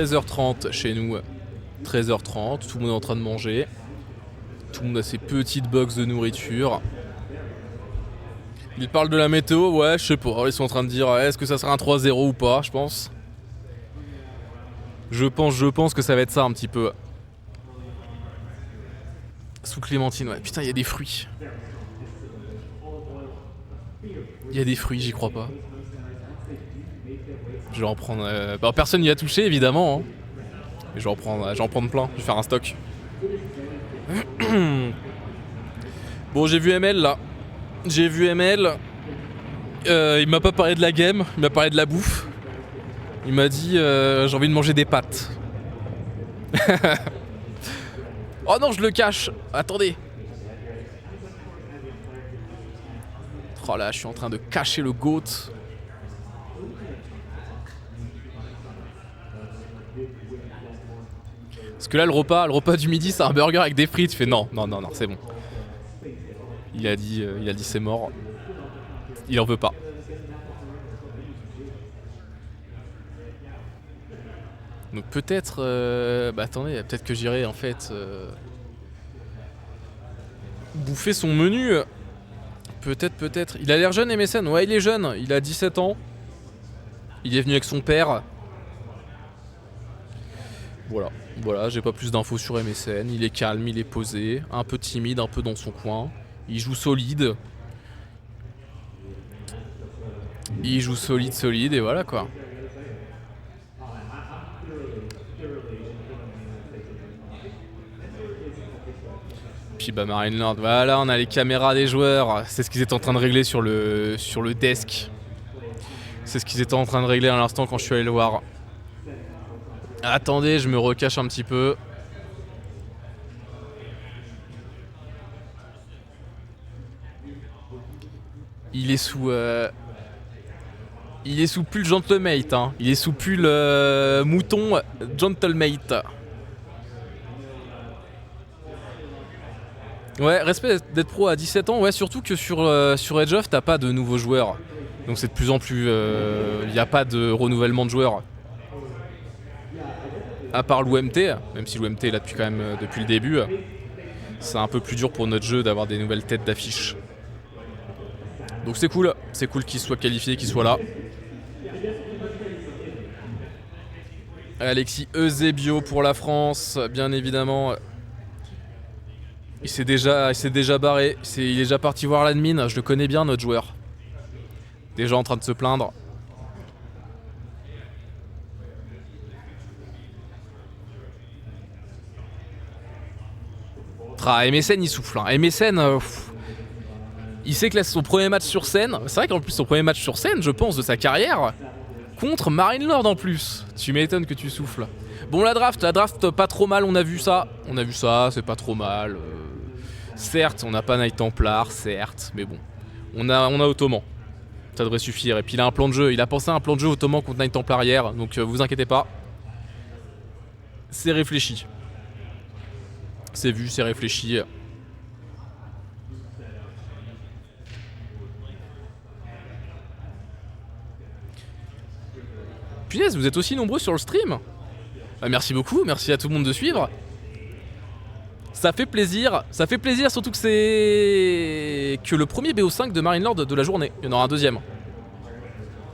13h30 chez nous. 13h30, tout le monde est en train de manger. Tout le monde a ses petites box de nourriture. Ils parlent de la météo, ouais, je sais pas. Ils sont en train de dire est-ce que ça sera un 3-0 ou pas, je pense. Je pense que ça va être ça un petit peu. Sous Clémentine, ouais. Putain, il y a des fruits. Il y a des fruits, j'y crois pas. Je vais en prendre. Bah, personne n'y a touché, évidemment. Hein. Mais je vais en prendre plein. Je vais faire un stock. Bon, j'ai vu ML là. J'ai vu ML. Il m'a pas parlé de la game, il m'a parlé de la bouffe. Il m'a dit j'ai envie de manger des pâtes. Oh non, je le cache. Attendez. Oh là, je suis en train de cacher le goat. Parce que là, le repas du midi, c'est un burger avec des frites. Il fait non, c'est bon. Il a dit c'est mort. Il en veut pas. Donc peut-être... bah attendez, peut-être que j'irai en fait... bouffer son menu. Peut-être. Il a l'air jeune, MSN. Ouais, il est jeune. Il a 17 ans. Il est venu avec son père. Voilà, j'ai pas plus d'infos sur MSN. Il est calme, il est posé. Un peu timide, un peu dans son coin. Il joue solide. Et voilà quoi. Puis bah Marine Lord, voilà, on a les caméras des joueurs. C'est ce qu'ils étaient en train de régler sur le desk. C'est ce qu'ils étaient en train de régler à l'instant quand je suis allé le voir. Attendez, je me recache un petit peu. Il est sous pull Gentlemate, hein. Il est sous pull mouton Gentlemate. Ouais, respect d'être pro à 17 ans. Ouais, surtout que sur Edge of, t'as pas de nouveaux joueurs. Donc c'est de plus en plus... Il n'y a pas de renouvellement de joueurs. À part l'OMT, même si l'OMT est là depuis quand même depuis le début. C'est un peu plus dur pour notre jeu d'avoir des nouvelles têtes d'affiche. Donc c'est cool qu'il soit qualifié, qu'il soit là. Alexis Eusebio pour la France, bien évidemment. Il s'est déjà barré, il est déjà parti voir l'admin, je le connais bien notre joueur. Déjà en train de se plaindre. MSN il souffle, hein. MSN, il sait que là c'est son premier match sur scène. C'est vrai qu'en plus son premier match sur scène, je pense, de sa carrière. Contre Marine Lord en plus. Tu m'étonnes que tu souffles. Bon, la draft pas trop mal, on a vu ça, c'est pas trop mal. Certes, on n'a pas Knight Templar, certes, mais bon. On a Ottoman. Ça devrait suffire. Et puis il a un plan de jeu, il a pensé à un plan de jeu Ottoman contre Knight Templar hier, donc vous inquiétez pas. C'est réfléchi. C'est vu, c'est réfléchi. Punaise, vous êtes aussi nombreux sur le stream. Merci beaucoup, merci à tout le monde de suivre. Ça fait plaisir surtout que c'est que le premier BO5 de Marine Lord de la journée. Il y en aura un deuxième.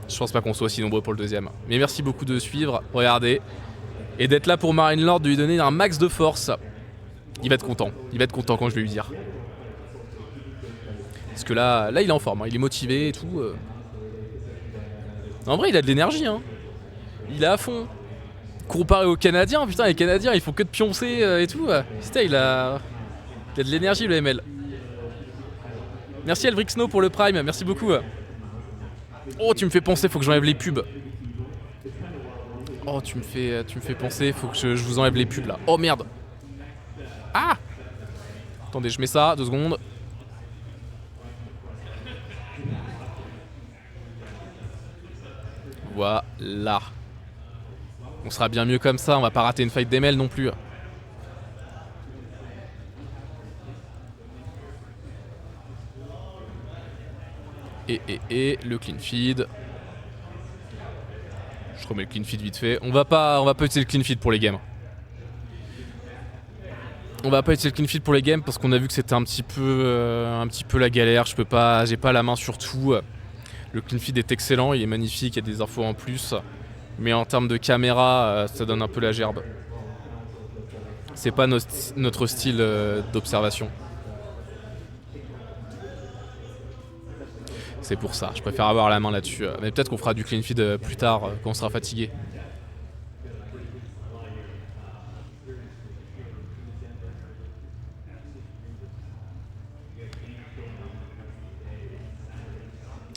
Je pense pas qu'on soit aussi nombreux pour le deuxième. Mais merci beaucoup de suivre, regardez. Et d'être là pour Marine Lord, de lui donner un max de force. Il va être content quand je vais lui dire. Parce que là il est en forme, hein. Il est motivé et tout. En vrai il a de l'énergie, hein. Il est à fond. Comparé aux Canadiens, putain, les Canadiens ils font que de pioncer et tout. Putain, il a de l'énergie le ML. Merci Elvrixno pour le Prime, merci beaucoup. Oh, tu me fais penser, faut que j'enlève les pubs. Oh, tu me fais penser, faut que je vous enlève les pubs là. Oh merde. Ah. Attendez, je mets ça, 2 secondes. Voilà. On sera bien mieux comme ça, on va pas rater une fight d'ML non plus. Et le clean feed. Je remets le clean feed vite fait. On va pas utiliser le clean feed pour les games. On va pas utiliser le clean feed pour les games parce qu'on a vu que c'était un petit peu la galère. J'ai pas la main sur tout. Le clean feed est excellent, il est magnifique, il y a des infos en plus. Mais en termes de caméra, ça donne un peu la gerbe. C'est pas notre style d'observation. C'est pour ça, je préfère avoir la main là-dessus. Mais peut-être qu'on fera du clean feed plus tard, quand on sera fatigué.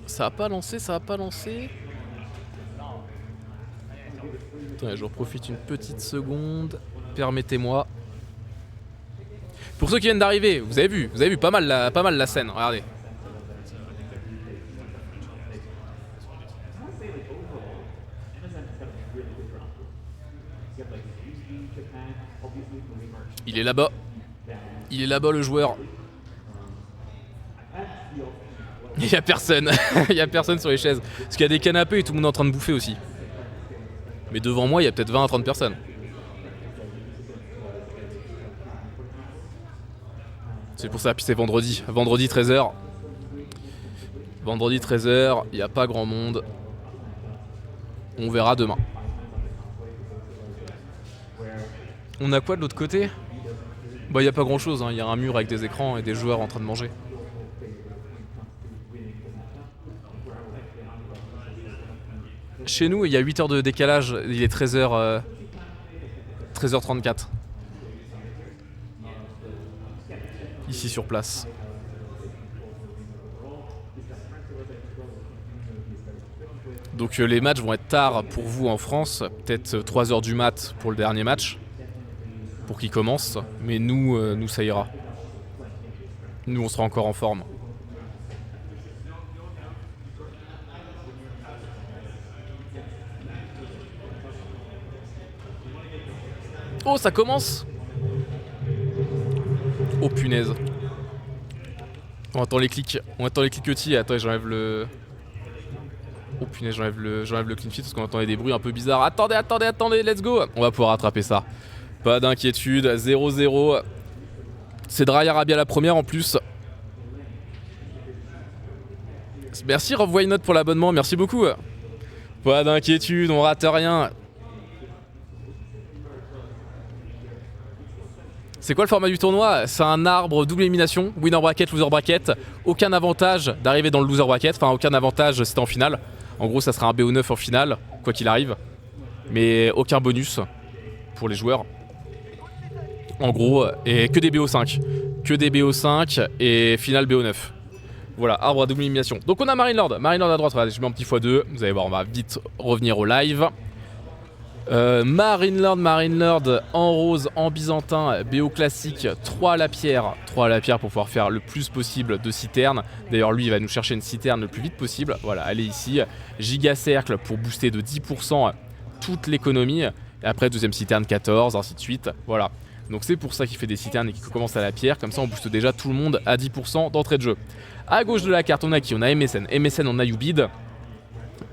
Ça a pas lancé. Attendez, je profite une petite seconde. Permettez-moi. Pour ceux qui viennent d'arriver, vous avez vu pas mal la scène, regardez. Il est là-bas. Il est là-bas le joueur. Il y a personne. Il y a personne sur les chaises. Parce qu'il y a des canapés et tout le monde est en train de bouffer aussi. Mais devant moi, il y a peut-être 20 à 30 personnes. C'est pour ça, puis c'est vendredi. Vendredi 13h. Vendredi 13h, il n'y a pas grand monde. On verra demain. On a quoi de l'autre côté? Bah, il n'y a pas grand chose, il y a un mur avec des écrans et des joueurs en train de manger. Chez nous, il y a 8 heures de décalage, il est 13h, 13h34. Ici sur place. Donc les matchs vont être tard pour vous en France, peut-être 3h du mat pour le dernier match, pour qu'il commence, mais nous ça ira. Nous on sera encore en forme. Oh, ça commence! Oh punaise. On attend les clics cliquetis. Attends, j'enlève le... Oh punaise, j'enlève le clean feed parce qu'on entendait des bruits un peu bizarres. Attendez, let's go! On va pouvoir rattraper ça. Pas d'inquiétude, 0-0. C'est Dry Arabia la première en plus. Merci Rob Why Not pour l'abonnement, merci beaucoup. Pas d'inquiétude, on rate rien. C'est quoi le format du tournoi? C'est un arbre double élimination, winner bracket, loser bracket. Aucun avantage d'arriver dans le loser bracket, enfin aucun avantage si t'es en finale. En gros ça sera un BO9 en finale, quoi qu'il arrive. Mais aucun bonus pour les joueurs. En gros, et que des BO5. Que des BO5 et finale BO9. Voilà, arbre à double élimination. Donc on a Marine Lord à droite, regardez, je mets un petit x2. Vous allez voir, on va vite revenir au live. Marine Lord en rose, en byzantin, BO classique, 3 à la pierre. 3 à la pierre pour pouvoir faire le plus possible de citernes. D'ailleurs lui il va nous chercher une citerne le plus vite possible. Voilà, elle est ici. Giga cercle pour booster de 10% toute l'économie. Et après deuxième citerne 14, ainsi de suite. Voilà. Donc c'est pour ça qu'il fait des citernes et qu'il commence à la pierre. Comme ça on booste déjà tout le monde à 10% d'entrée de jeu. À gauche de la carte on a qui? On a MSN. MSN on a Ubid.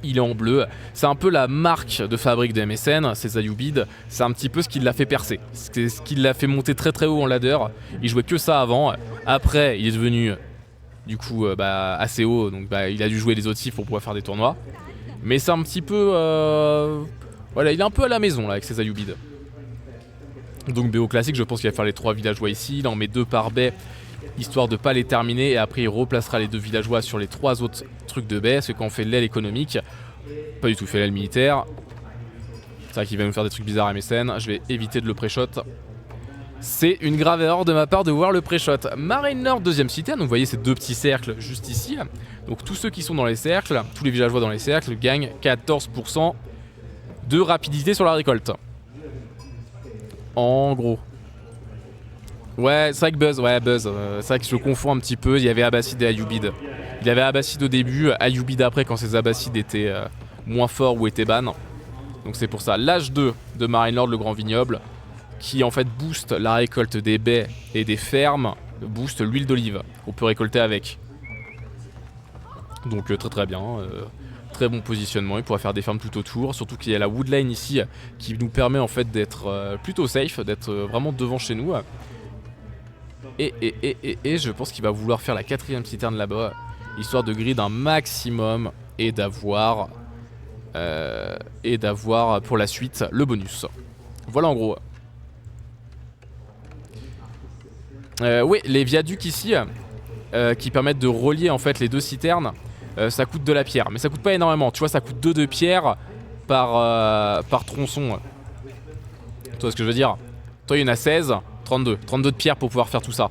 Il est en bleu, c'est un peu la marque de fabrique de MSN, c'est Zayubid, c'est un petit peu ce qui l'a fait percer, c'est ce qui l'a fait monter très très haut en ladder, il jouait que ça avant, après il est devenu du coup assez haut, donc il a dû jouer les autres cibles pour pouvoir faire des tournois, mais c'est un petit peu, voilà, il est un peu à la maison là avec ses Zayubid. Donc BO classique, je pense qu'il va faire les 3 villageois ici, il en met 2 par baie, histoire de pas les terminer, et après il replacera les 2 villageois sur les 3 autres trucs de baie, parce que quand on fait l'aile économique, pas du tout fait l'aile militaire, c'est vrai qu'il va nous faire des trucs bizarres à MSN, je vais éviter de le pré-shot. C'est une grave erreur de ma part de voir le pré-shot. Marine Nord deuxième citerne, donc vous voyez ces 2 petits cercles juste ici, donc tous ceux qui sont dans les cercles, tous les villageois dans les cercles gagnent 14% de rapidité sur la récolte. En gros. Ouais, c'est vrai que Buzz, c'est vrai que je le confonds un petit peu, il y avait Abbasid et Ayubid. Il y avait Abbasid au début, Ayubid après quand ces Abbasides étaient moins forts ou étaient ban. Donc c'est pour ça. L'âge 2 de Marine Lord, le grand vignoble, qui en fait booste la récolte des baies et des fermes, booste l'huile d'olive qu'on peut récolter avec. Donc très très bien, Très bon positionnement, il pourra faire des fermes tout autour, surtout qu'il y a la woodline ici qui nous permet en fait d'être plutôt safe, d'être vraiment devant chez nous. Et je pense qu'il va vouloir faire la 4ème citerne là-bas, histoire de grid un maximum et d'avoir pour la suite le bonus. Voilà en gros. Oui, les viaducs ici qui permettent de relier en fait les deux citernes, ça coûte de la pierre, mais ça coûte pas énormément. Tu vois, ça coûte 2 de pierre par tronçon. Tu vois ce que je veux dire? Toi, il y en a 16, 32 de pierre pour pouvoir faire tout ça.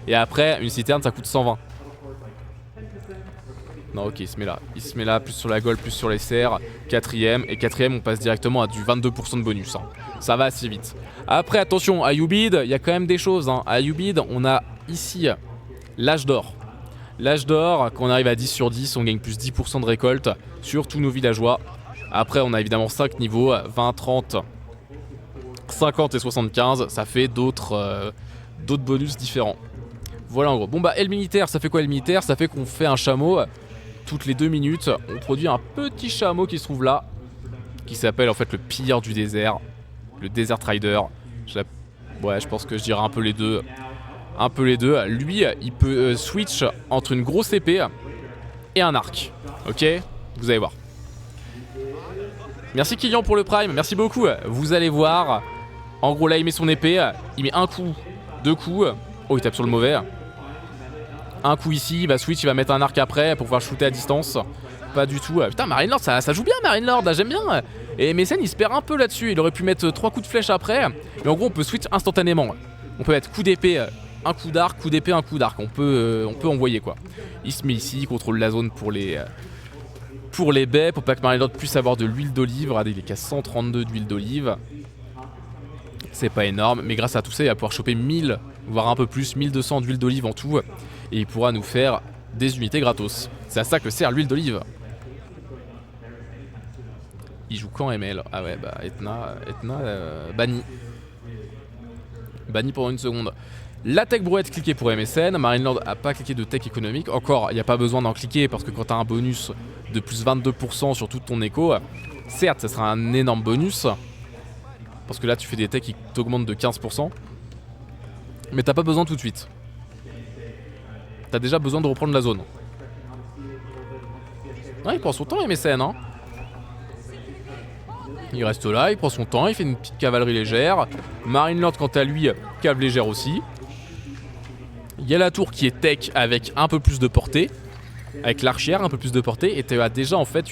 Et après, une citerne, ça coûte 120. Non, ok, il se met là, plus sur la gold, plus sur les serres. 4ème, et 4ème, on passe directement à du 22% de bonus. Hein. Ça va assez vite. Après, attention, à Ubid, il y a quand même des choses. Hein. À Ubid, on a ici l'âge d'or. L'âge d'or, quand on arrive à 10 sur 10, on gagne plus 10% de récolte sur tous nos villageois. Après, on a évidemment 5 niveaux, 20, 30, 50 et 75. Ça fait d'autres bonus différents. Voilà en gros. Bon bah, L militaire, ça fait quoi L militaire? Ça fait qu'on fait un chameau. Toutes les 2 minutes, on produit un petit chameau qui se trouve là, qui s'appelle en fait le pilleur du désert, le Desert Rider. Ouais, je pense que je dirais un peu les deux. Lui, il peut switch entre une grosse épée et un arc. Ok, vous allez voir. Merci Kylian pour le prime, merci beaucoup. Vous allez voir. En gros là, il met son épée, il met un coup, 2 coups. Oh, il tape sur le mauvais. Un coup ici, il va switch, il va mettre un arc après pour pouvoir shooter à distance. Pas du tout. Putain, Marine Lord, ça joue bien Marine Lord, là, j'aime bien. Et Mécène, il se perd un peu là-dessus. Il aurait pu mettre 3 coups de flèche après. Mais en gros, on peut switch instantanément. On peut mettre coup d'épée, un coup d'arc, coup d'épée, un coup d'arc. On peut envoyer quoi. Il se met ici, il contrôle la zone pour les baies, pour pas que Marine Lord puisse avoir de l'huile d'olive. Regardez, il est qu'à 132 d'huile d'olive. C'est pas énorme, mais grâce à tout ça, il va pouvoir choper 1000, voire un peu plus, 1200 d'huile d'olive en tout. Et il pourra nous faire des unités gratos. C'est à ça que sert l'huile d'olive. Il joue quand ML? Ah ouais, bah Etna banni. Banni pendant 1 seconde. La tech brouette cliquée pour MSN. Marine Lord a pas cliqué de tech économique. Encore, il n'y a pas besoin d'en cliquer parce que quand tu as un bonus de plus 22% sur tout ton écho, certes, ça sera un énorme bonus. Parce que là, tu fais des techs qui t'augmentent de 15%. Mais t'as pas besoin tout de suite. T'as déjà besoin de reprendre la zone. Ouais, il prend son temps MSN, hein. Il reste là, il prend son temps, il fait une petite cavalerie légère. Marine Lord, quant à lui, cave légère aussi. Il y a la tour qui est tech avec un peu plus de portée. Avec l'archère, un peu plus de portée. Et tu as déjà en fait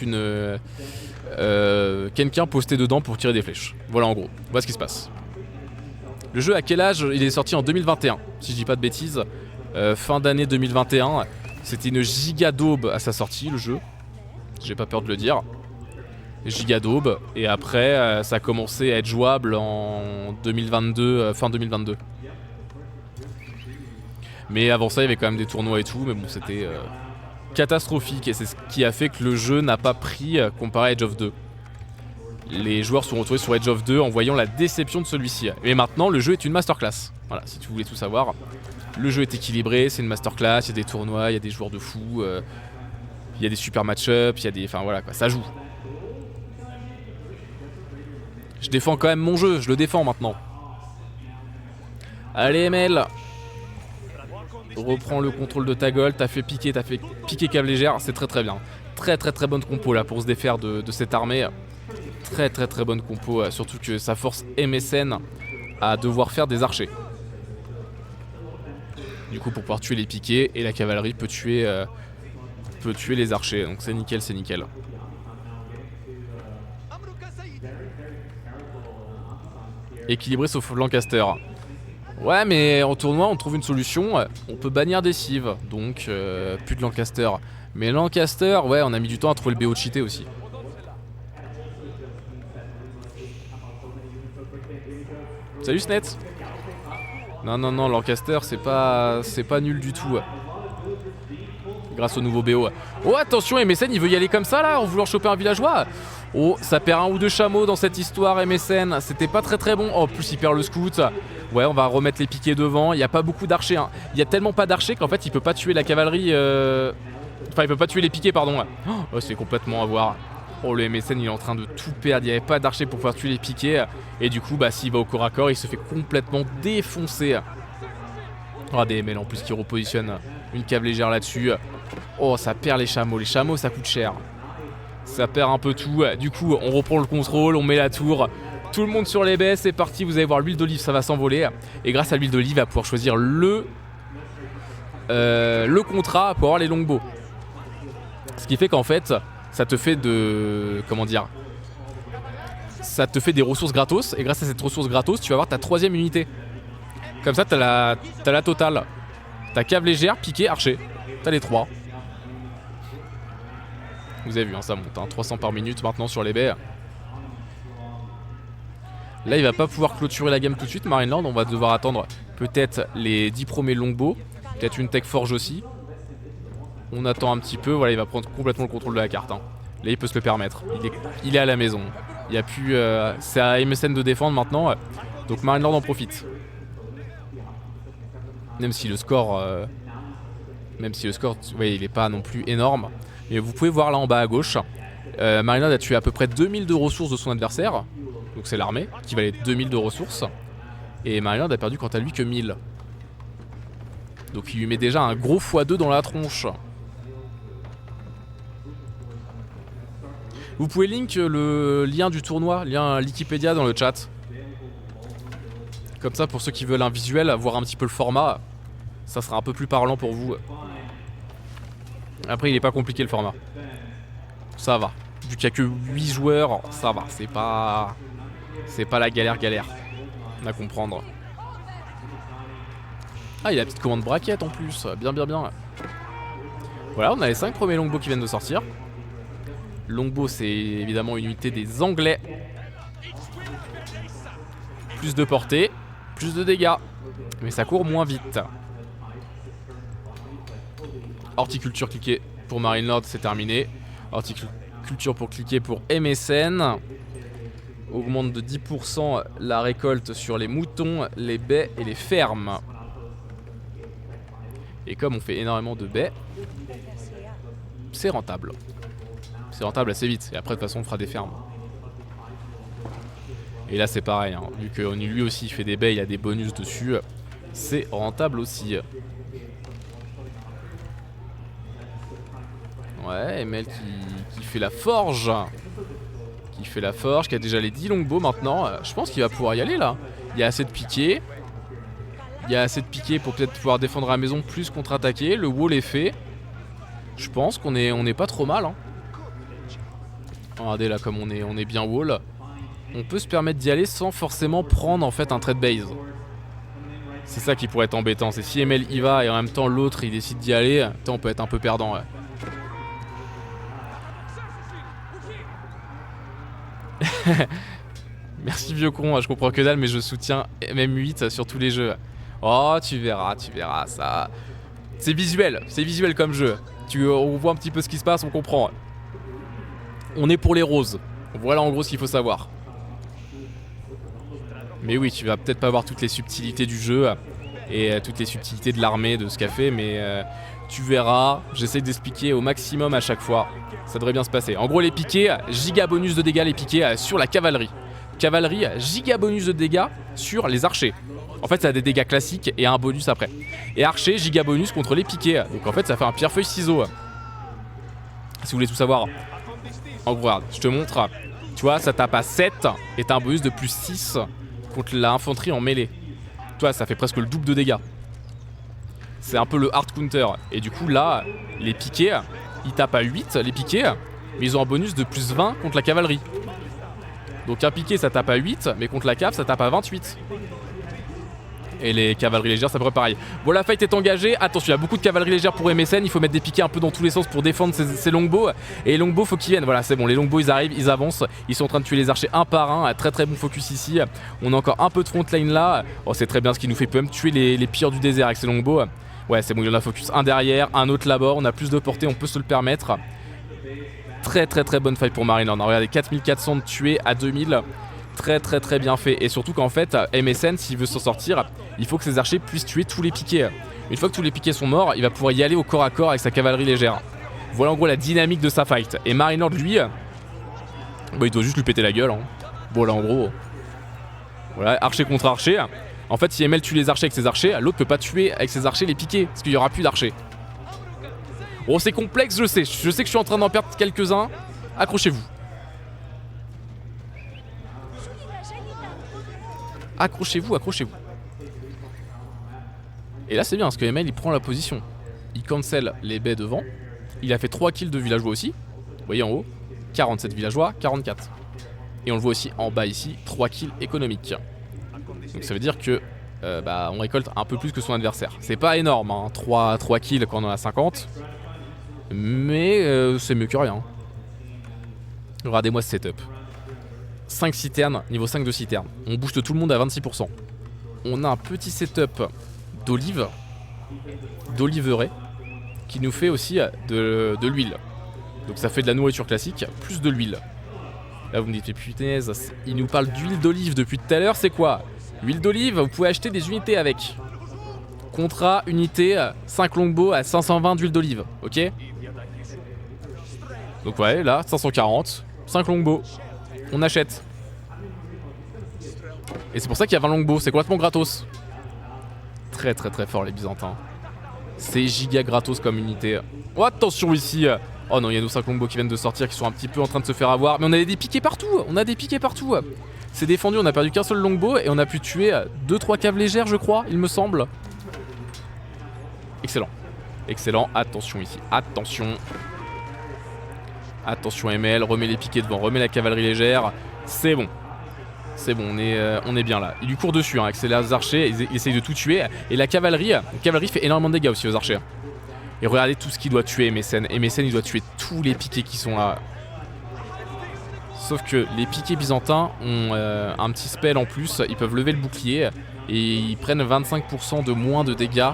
quelqu'un posté dedans pour tirer des flèches. Voilà en gros, voilà ce qui se passe. Le jeu à quel âge? Il est sorti en 2021, si je dis pas de bêtises. Fin d'année 2021. C'était une giga daube à sa sortie le jeu. J'ai pas peur de le dire. Giga daube. Et après ça a commencé à être jouable en 2022, fin 2022. Mais avant ça il y avait quand même des tournois et tout. Mais bon c'était catastrophique. Et c'est ce qui a fait que le jeu n'a pas pris comparé à Age of 2. Les joueurs se sont retrouvés sur Age of 2 en voyant la déception de celui-ci. Et maintenant le jeu est une masterclass. Voilà, si tu voulais tout savoir. Le jeu est équilibré, c'est une masterclass, il y a des tournois, il y a des joueurs de fou, il y a des super match-up, il y a des... Enfin voilà quoi, ça joue. Je défends quand même mon jeu, je le défends maintenant. Allez ML. Reprends le contrôle de ta gold, t'as fait piquer cave légère, c'est très très bien. Très bonne compo là pour se défaire de cette armée. Très bonne compo, surtout que ça force MSN à devoir faire des archers. Du coup pour pouvoir tuer les piquets, et la cavalerie peut tuer les archers, donc c'est nickel, c'est nickel. Équilibré sauf Lancaster. Ouais mais en tournoi on trouve une solution, on peut bannir des cives, donc plus de Lancaster. Mais Lancaster, ouais on a mis du temps à trouver le BO cheaté aussi. Salut Snet. Non, Lancaster c'est pas nul du tout. Grâce au nouveau BO. Oh attention, MSN il veut y aller comme ça là, en voulant choper un villageois. Oh, ça perd 1 ou 2 chameaux dans cette histoire MSN, c'était pas très bon. Oh, en plus il perd le scout. Ouais, on va remettre les piquets devant, il n'y a pas beaucoup d'archers. Hein. Il y a tellement pas d'archers qu'en fait il peut pas tuer la cavalerie Enfin, il peut pas tuer les piquets, pardon. Oh, c'est complètement à voir. Oh, le MSN, il est en train de tout perdre. Il n'y avait pas d'archer pour pouvoir tuer les piquets. Et du coup, bah, s'il va au corps à corps, il se fait complètement défoncer. Oh, des ML en plus qui repositionnent une cave légère là-dessus. Oh, ça perd les chameaux. Les chameaux, ça coûte cher. Ça perd un peu tout. Du coup, on reprend le contrôle, on met la tour. Tout le monde sur les baies, c'est parti. Vous allez voir, l'huile d'olive, ça va s'envoler. Et grâce à l'huile d'olive, il va pouvoir choisir le contrat pour avoir les longbows. Ce qui fait qu'en fait, ça te fait de... Comment dire, ça te fait des ressources gratos. Et grâce à cette ressource gratos, tu vas avoir ta 3ème unité. Comme ça, t'as la totale. T'as cave légère, piqué, archer. T'as les 3. Vous avez vu, hein, ça monte. Hein, 300 par minute maintenant sur les baies. Là, il va pas pouvoir clôturer la game tout de suite. Marineland, on va devoir attendre peut-être les 10 premiers longbows. Peut-être une tech forge aussi. On attend un petit peu, voilà, il va prendre complètement le contrôle de la carte. Hein. Là, il peut se le permettre. Il est à la maison. Il y a plus, c'est à MSN de défendre maintenant. Donc Marineland en profite. Même si le score, ouais, il est pas non plus énorme. Mais vous pouvez voir là en bas à gauche, Marineland a tué à peu près 2000 de ressources de son adversaire. Donc c'est l'armée qui valait 2000 de ressources. Et Marineland a perdu quant à lui que 1000. Donc il lui met déjà un gros x2 dans la tronche. Vous pouvez link le lien du tournoi, lien Wikipédia dans le chat. Comme ça, pour ceux qui veulent un visuel, voir un petit peu le format, ça sera un peu plus parlant pour vous. Après, il est pas compliqué le format. Ça va. Vu qu'il n'y a que 8 joueurs, ça va. C'est pas la galère. On a comprendre. Ah, il y a la petite commande braquette en plus. Bien. Voilà, on a les 5 premiers longbows qui viennent de sortir. Longbow, c'est évidemment une unité des Anglais. Plus de portée, plus de dégâts. Mais ça court moins vite. Horticulture cliquée pour Marineland, c'est terminé. Horticulture pour cliquer pour MSN. Augmente de 10% la récolte sur les moutons, les baies et les fermes. Et comme on fait énormément de baies, c'est rentable. C'est rentable assez vite. Et après, de toute façon, on fera des fermes. Et là, c'est pareil. Hein. Vu que lui aussi, il fait des baies, il y a des bonus dessus. C'est rentable aussi. Ouais, ML qui fait la forge. Qui a déjà les 10 longbows maintenant. Je pense qu'il va pouvoir y aller là. Il y a assez de piquets. Pour peut-être pouvoir défendre la maison plus contre-attaquer. Le wall est fait. Je pense qu'on est pas trop mal. Hein. Regardez là comme on est bien wall. On peut se permettre d'y aller sans forcément prendre en fait un trade base. C'est ça qui pourrait être embêtant. C'est si ML y va et en même temps l'autre il décide d'y aller, on peut être un peu perdant. Ouais. Merci vieux con, je comprends que dalle mais je soutiens MM8 sur tous les jeux. Oh tu verras ça. C'est visuel comme jeu. On voit un petit peu ce qui se passe, on comprend. On est pour les roses. Voilà en gros ce qu'il faut savoir. Mais oui, tu vas peut-être pas voir toutes les subtilités du jeu et toutes les subtilités de l'armée, de ce qu'a fait, mais tu verras. J'essaie d'expliquer au maximum à chaque fois. Ça devrait bien se passer. En gros, les piquets, giga bonus de dégâts, les piquets sur la cavalerie. Cavalerie, giga bonus de dégâts sur les archers. En fait, ça a des dégâts classiques et un bonus après. Et archer, giga bonus contre les piquets. Donc en fait, ça fait un pierre-feuille-ciseau. Si vous voulez tout savoir. En gros, regarde, je te montre. Tu vois, ça tape à 7 et t'as un bonus de plus 6 contre l'infanterie en mêlée. Tu vois, ça fait presque le double de dégâts. C'est un peu le hard counter. Et du coup, là, les piquets, ils tapent à 8, les piquets, mais ils ont un bonus de plus 20 contre la cavalerie. Donc un piquet, ça tape à 8, mais contre la cave, ça tape à 28. Et les cavaleries légères, ça pourrait pareil. Bon, la fight est engagée. Attention, il y a beaucoup de cavalerie légère pour MSN. Il faut mettre des piquets un peu dans tous les sens pour défendre ces longbows. Et les longbows, faut qu'ils viennent. Voilà, c'est bon. Les longbows, ils arrivent, ils avancent. Ils sont en train de tuer les archers un par un. Très très bon focus ici. On a encore un peu de front line là. Oh, c'est très bien ce qu'il nous fait. Il peut même tuer les pires du désert avec ces longbows. Ouais, c'est bon. Il y en a focus un derrière, un autre là-bas. On a plus de portée, on peut se le permettre. Très très très bonne fight pour Marineland. Regardez, 4400 de tués à 2000. Très bien fait. Et surtout qu'en fait, MSN, s'il veut s'en sortir, il faut que ses archers puissent tuer tous les piquets. Une fois que tous les piquets sont morts, il va pouvoir y aller au corps à corps avec sa cavalerie légère. Voilà en gros la dynamique de sa fight. Et Marinelord lui, bah, il doit juste lui péter la gueule. Hein. Voilà en gros. Voilà, archer contre archer. En fait, si ML tue les archers avec ses archers, l'autre peut pas tuer avec ses archers les piquer, parce qu'il y aura plus d'archers. Bon, c'est complexe, je sais. Je sais que je suis en train d'en perdre quelques-uns. Accrochez-vous. Accrochez-vous, accrochez-vous. Et là, c'est bien, parce que ML, il prend la position. Il cancel les baies devant. Il a fait 3 kills de villageois aussi. Vous voyez en haut, 47 villageois, 44. Et on le voit aussi en bas ici, 3 kills économiques. Donc ça veut dire que bah, on récolte un peu plus que son adversaire. C'est pas énorme, hein, 3 kills quand on en a 50. Mais c'est mieux que rien. Regardez-moi ce setup. 5 citernes, niveau 5 de citernes. On booste tout le monde à 26%. On a un petit setup d'olive, d'oliveraie, qui nous fait aussi de l'huile. Donc ça fait de la nourriture classique, plus de l'huile. Là vous me dites, punaise, il nous parle d'huile d'olive depuis tout à l'heure, c'est quoi? Huile d'olive, vous pouvez acheter des unités avec. Contrat, unité, 5 longbows à 520 d'huile d'olive, ok? Donc ouais, là, 540, 5 longbows. On achète. Et c'est pour ça qu'il y a 20 longbows, c'est complètement gratos. Très très très fort les Byzantins. C'est giga gratos comme unité. Oh attention ici. Oh non, il y a nos 5 longbows qui viennent de sortir, qui sont un petit peu en train de se faire avoir. Mais on a des piquets partout. On a des piquets partout. C'est défendu, on a perdu qu'un seul longbow et on a pu tuer 2-3 caves légères je crois, il me semble. Excellent. Excellent, attention ici, attention. Attention ML, remets les piquets devant, remets la cavalerie légère. C'est bon. C'est bon, on est bien là. Il lui court dessus hein, avec ses archers, il essaye de tout tuer. Et la cavalerie fait énormément de dégâts aussi aux archers. Et regardez tout ce qu'il doit tuer Mécène. Et Mécène il doit tuer tous les piquets qui sont là. Sauf que les piquets byzantins ont un petit spell en plus, ils peuvent lever le bouclier et ils prennent 25% de moins de dégâts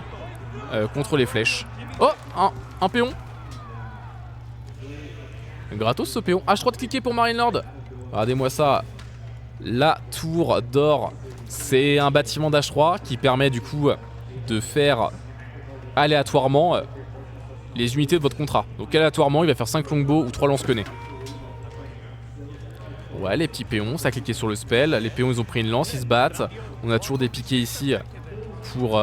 contre les flèches. Oh, un péon. Gratos ce péon. H3 de cliquer pour Marinelord. Regardez-moi ça. La tour d'or, c'est un bâtiment d'H3 qui permet du coup de faire aléatoirement les unités de votre contrat. Donc aléatoirement, il va faire 5 longbows ou 3 lance-quenets. Ouais, les petits péons, ça a cliqué sur le spell. Les péons, ils ont pris une lance, ils se battent. On a toujours des piquets ici pour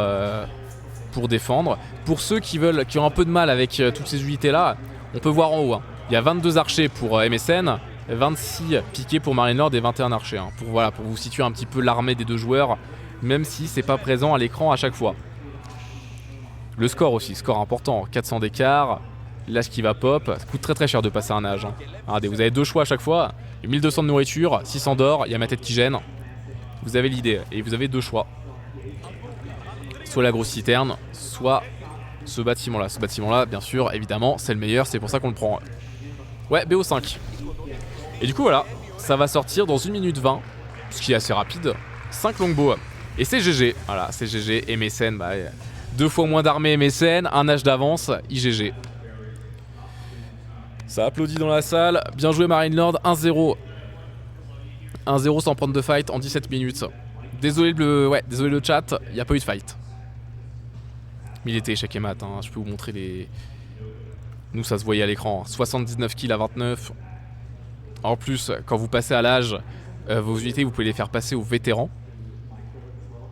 défendre. Pour ceux qui ont un peu de mal avec toutes ces unités-là, on peut voir en haut. Hein. Il y a 22 archers pour MSN, 26 piquets pour Marinelord et 21 archers. Hein, pour vous situer un petit peu l'armée des deux joueurs, même si c'est pas présent à l'écran à chaque fois. Le score aussi, score important, 400 d'écart. L'âge qui va pop, ça coûte très très cher de passer un âge. Hein. Regardez, vous avez 2 choix à chaque fois. 1200 de nourriture, 600 d'or, il y a ma tête qui gêne. Vous avez l'idée, et vous avez 2 choix. Soit la grosse citerne, soit ce bâtiment-là. Ce bâtiment-là, bien sûr, évidemment, c'est le meilleur, c'est pour ça qu'on le prend. Ouais, BO5. Et du coup, voilà, ça va sortir dans 1 minute 20, ce qui est assez rapide. 5 longbows. Et c'est GG, voilà, c'est GG. Et Mécène, bah, 2 fois moins d'armée Mécène, un âge d'avance, IGG. Ça applaudit dans la salle. Bien joué Marinelord, 1-0. 1-0 sans prendre de fight en 17 minutes. Désolé le chat, il n'y a pas eu de fight. Mais il était échec et mat, hein. Je peux vous montrer les... Nous ça se voyait à l'écran, 79 kills à 29. En plus, quand vous passez à l'âge, vos unités vous pouvez les faire passer aux vétérans.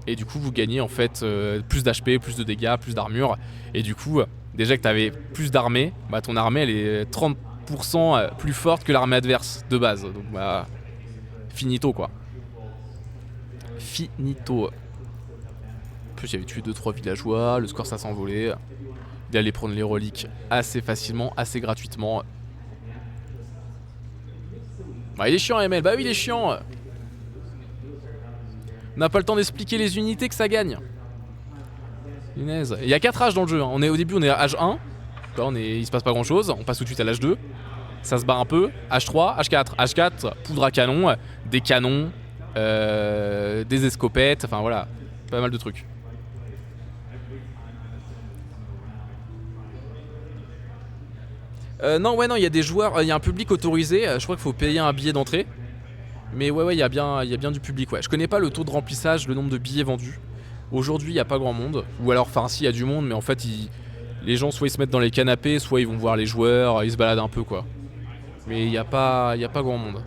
Et du coup vous gagnez en fait plus d'HP, plus de dégâts, plus d'armure. Et du coup, déjà que tu avais plus d'armée, bah ton armée elle est 30% plus forte que l'armée adverse de base. Donc bah, finito quoi. Finito. En plus j'avais tué 2-3 villageois, le score ça s'envolait. Il allait prendre les reliques assez facilement, assez gratuitement. Bah il est chiant ML, bah oui il est chiant. On n'a pas le temps d'expliquer les unités que ça gagne. Punaise. Il y a 4 âges dans le jeu, hein. Au début on est à âge 1. Là, il se passe pas grand chose, on passe tout de suite à l'âge 2. Ça se bat un peu, H3, H4. H4, poudre à canon, des canons, des escopettes, enfin voilà, pas mal de trucs. Non, il y a des joueurs, il y a un public autorisé, je crois qu'il faut payer un billet d'entrée. Mais ouais, il y a bien du public, ouais. Je connais pas le taux de remplissage, le nombre de billets vendus. Aujourd'hui, il n'y a pas grand monde. Ou alors, enfin, si, il y a du monde, mais en fait, Les gens soit ils se mettent dans les canapés, soit ils vont voir les joueurs, ils se baladent un peu quoi. Mais il n'y a pas grand monde.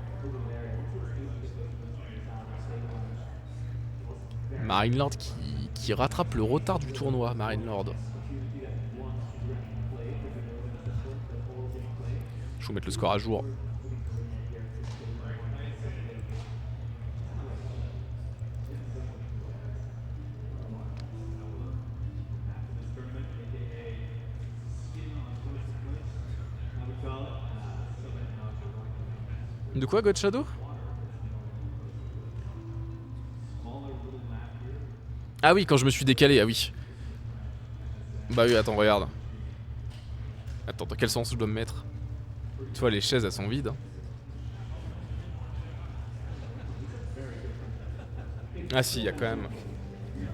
Marine Lord qui rattrape le retard du tournoi, Marine Lord. Je vais vous mettre le score à jour. De quoi, God Shadow? Ah oui, quand je me suis décalé, ah oui. Bah oui, attends, regarde. Attends, dans quel sens je dois me mettre? Tu vois, les chaises, elles sont vides. Ah si, il y a quand même...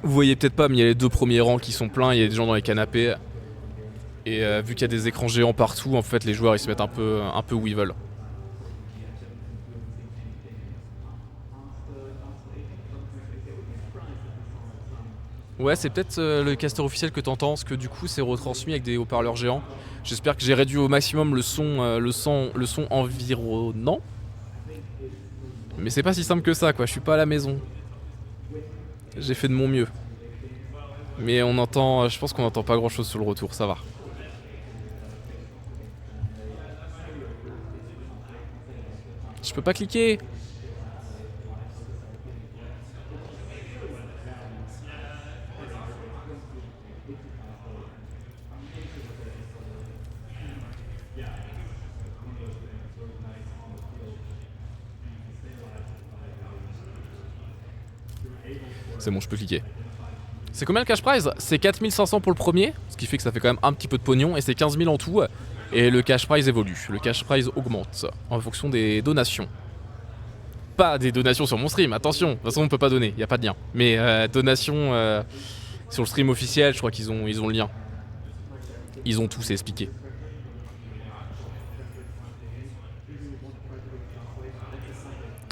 Vous voyez peut-être pas, mais il y a les 2 premiers rangs qui sont pleins, il y a des gens dans les canapés. Et vu qu'il y a des écrans géants partout, en fait, les joueurs, ils se mettent un peu où ils veulent. Ouais, c'est peut-être le caster officiel que t'entends, parce que du coup c'est retransmis avec des haut-parleurs géants. J'espère que j'ai réduit au maximum le son environnant. Mais c'est pas si simple que ça quoi, je suis pas à la maison. J'ai fait de mon mieux. Mais on entend, je pense qu'on entend pas grand chose sur le retour, ça va. Je peux pas cliquer. C'est bon, je peux cliquer. C'est combien le cash prize? C'est 4500 pour le premier, ce qui fait que ça fait quand même un petit peu de pognon, et c'est 15 000 en tout. Et le cash prize évolue, le cash prize augmente en fonction des donations. Pas des donations sur mon stream, attention, de toute façon on peut pas donner, y a pas de lien. Mais donations sur le stream officiel, je crois qu'ils ont le lien. Ils ont tout, c'est expliqué.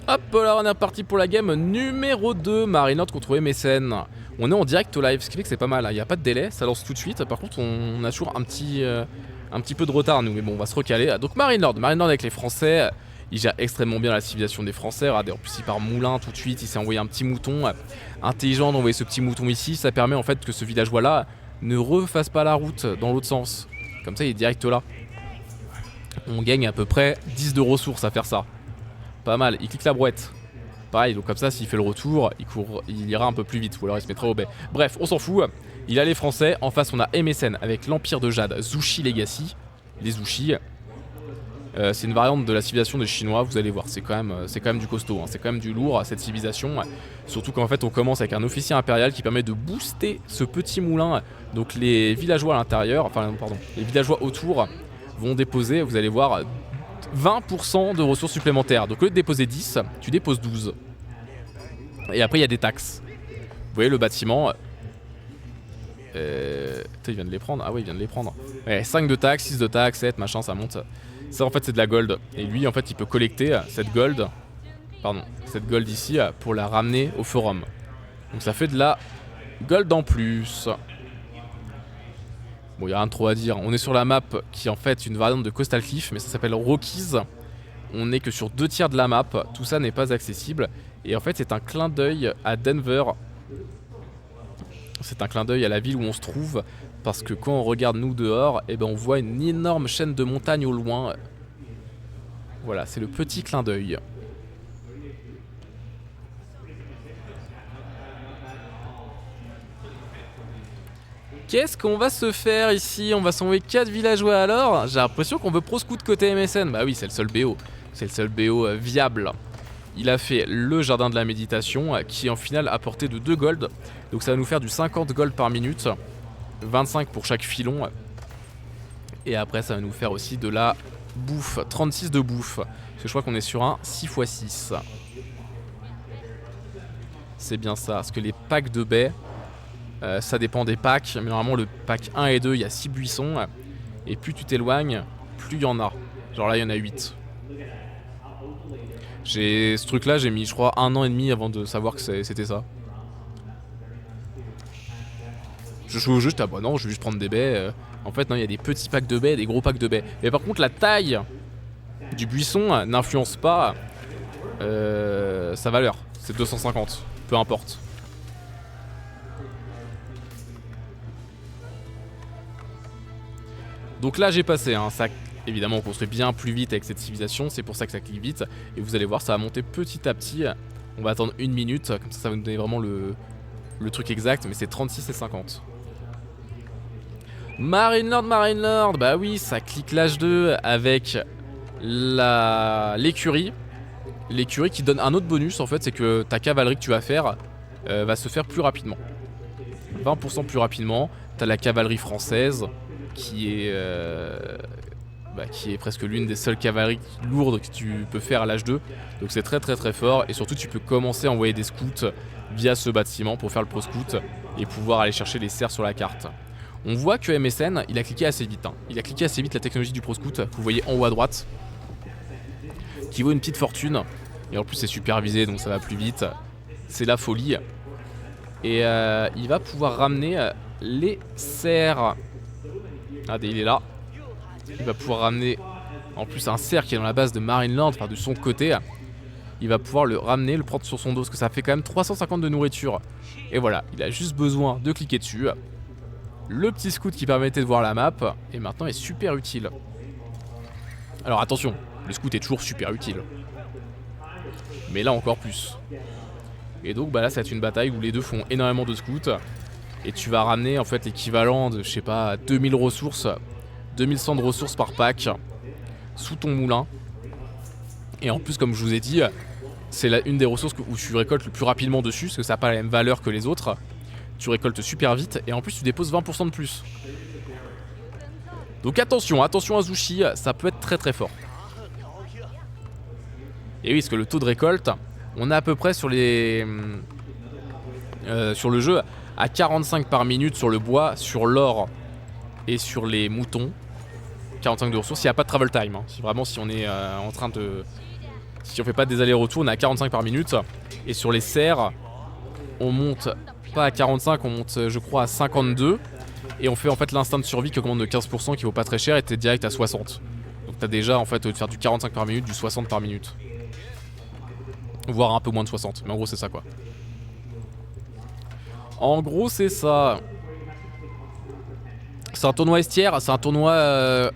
Hop là, on est reparti pour la game numéro 2, Marine Lord contre MSN. On est en direct au live, ce qui fait que c'est pas mal, il n'y a pas de délai, ça lance tout de suite. Par contre, on a toujours un petit peu de retard nous, mais bon, on va se recaler. Donc Marine Lord avec les Français, il gère extrêmement bien la civilisation des Français. Regardez, en plus il part moulin tout de suite, il s'est envoyé un petit mouton. Intelligent d'envoyer ce petit mouton ici, ça permet en fait que ce villageois là ne refasse pas la route dans l'autre sens. Comme ça il est direct là. On gagne à peu près 10 de ressources à faire ça. Pas mal, il clique la brouette. Pareil, donc comme ça, s'il fait le retour, il ira un peu plus vite, ou alors il se mettra au baie. Bref, on s'en fout. Il a les Français. En face, on a MSN avec l'Empire de Jade, Zushi Legacy. Les Zushi. C'est une variante de la civilisation des Chinois, vous allez voir. C'est quand même du costaud, hein. C'est quand même du lourd, cette civilisation. Surtout qu'en fait, on commence avec un officier impérial qui permet de booster ce petit moulin. Donc les villageois à l'intérieur, enfin, pardon, les villageois autour vont déposer, vous allez voir, 20% de ressources supplémentaires. Donc au lieu de déposer 10, tu déposes 12. Et après il y a des taxes. Vous voyez le bâtiment. Il vient de les prendre. Ah oui, il vient de les prendre. Ouais, 5 de taxes, 6 de taxes, 7, machin, ça monte. Ça en fait c'est de la gold. Et lui en fait il peut collecter cette gold. Pardon, cette gold ici pour la ramener au forum. Donc ça fait de la gold en plus. Bon, il n'y a rien de trop à dire. On est sur la map qui est en fait une variante de Coastal Cliff, mais ça s'appelle Rockies. On n'est que sur 2 tiers de la map. Tout ça n'est pas accessible. Et en fait, c'est un clin d'œil à Denver. C'est un clin d'œil à la ville où on se trouve. Parce que quand on regarde nous dehors, eh ben, on voit une énorme chaîne de montagnes au loin. Voilà, c'est le petit clin d'œil. Qu'est-ce qu'on va se faire ici? On va s'envoyer 4 villageois alors. J'ai l'impression qu'on veut pro-scout côté MSN. Bah oui, c'est le seul BO. C'est le seul BO viable. Il a fait le jardin de la méditation qui en final a porté de 2 gold. Donc ça va nous faire du 50 gold par minute. 25 pour chaque filon. Et après ça va nous faire aussi de la bouffe. 36 de bouffe. Parce que je crois qu'on est sur un 6x6. C'est bien ça. Parce que les packs de baies... ça dépend des packs, mais normalement le pack 1 et 2 il y a 6 buissons. Et plus tu t'éloignes, plus il y en a. Genre là il y en a 8. Ce truc là j'ai mis je crois 1 an et demi avant de savoir que c'était ça. Je joue au jeu, j'étais ah bah non je vais juste prendre des baies. En fait, non, il y a des petits packs de baies, des gros packs de baies. Mais par contre, la taille du buisson n'influence pas sa valeur. C'est 250, peu importe. Donc là, j'ai passé, hein, ça, évidemment, on construit bien plus vite avec cette civilisation, c'est pour ça que ça clique vite. Et vous allez voir, ça va monter petit à petit. On va attendre 1 minute, comme ça va nous donner vraiment le truc exact, mais c'est 36 et 50. Marine Lord, bah oui, ça clique l'âge 2 avec l'écurie. L'écurie qui donne un autre bonus, en fait, c'est que ta cavalerie que tu vas faire va se faire plus rapidement. 20% plus rapidement. T'as la cavalerie française qui est presque l'une des seules cavaleries lourdes que tu peux faire à l'âge 2. Donc c'est très très très fort. Et surtout, tu peux commencer à envoyer des scouts via ce bâtiment pour faire le pro-scout et pouvoir aller chercher les serres sur la carte. On voit que MSN, il a cliqué assez vite. Hein. Il a cliqué assez vite la technologie du pro-scout, que vous voyez en haut à droite, qui vaut une petite fortune. Et en plus, c'est supervisé, donc ça va plus vite. C'est la folie. Et il va pouvoir ramener les serres. Regardez, il est là. Il va pouvoir ramener en plus un cerf qui est dans la base de Marine Lord, enfin de son côté. Il va pouvoir le ramener, le prendre sur son dos, parce que ça fait quand même 350 de nourriture. Et voilà, il a juste besoin de cliquer dessus. Le petit scout qui permettait de voir la map, et maintenant est super utile. Alors attention, le scout est toujours super utile. Mais là encore plus. Et donc bah là ça va être une bataille où les deux font énormément de scouts. Et tu vas ramener en fait l'équivalent de, je sais pas, 2000 ressources, 2100 de ressources par pack sous ton moulin. Et en plus, comme je vous ai dit, c'est une des ressources où tu récoltes le plus rapidement dessus, parce que ça n'a pas la même valeur que les autres. Tu récoltes super vite et en plus tu déposes 20% de plus. Donc attention à Zushi, ça peut être très très fort. Et oui, parce que le taux de récolte, on est à peu près sur les sur le jeu à 45 par minute sur le bois, sur l'or et sur les moutons. 45 de ressources, il n'y a pas de travel time. Hein. Si on est en train de... Si on fait pas des allers-retours, on est à 45 par minute. Et sur les serres, on monte pas à 45, on monte je crois à 52. Et on fait en fait l'instinct de survie qui augmente de 15%, qui vaut pas très cher, et t'es direct à 60. Donc t'as déjà en fait de faire du 45 par minute, du 60 par minute. Voire un peu moins de 60, mais en gros c'est ça quoi. En gros c'est ça. C'est un tournoi estière, c'est un tournoi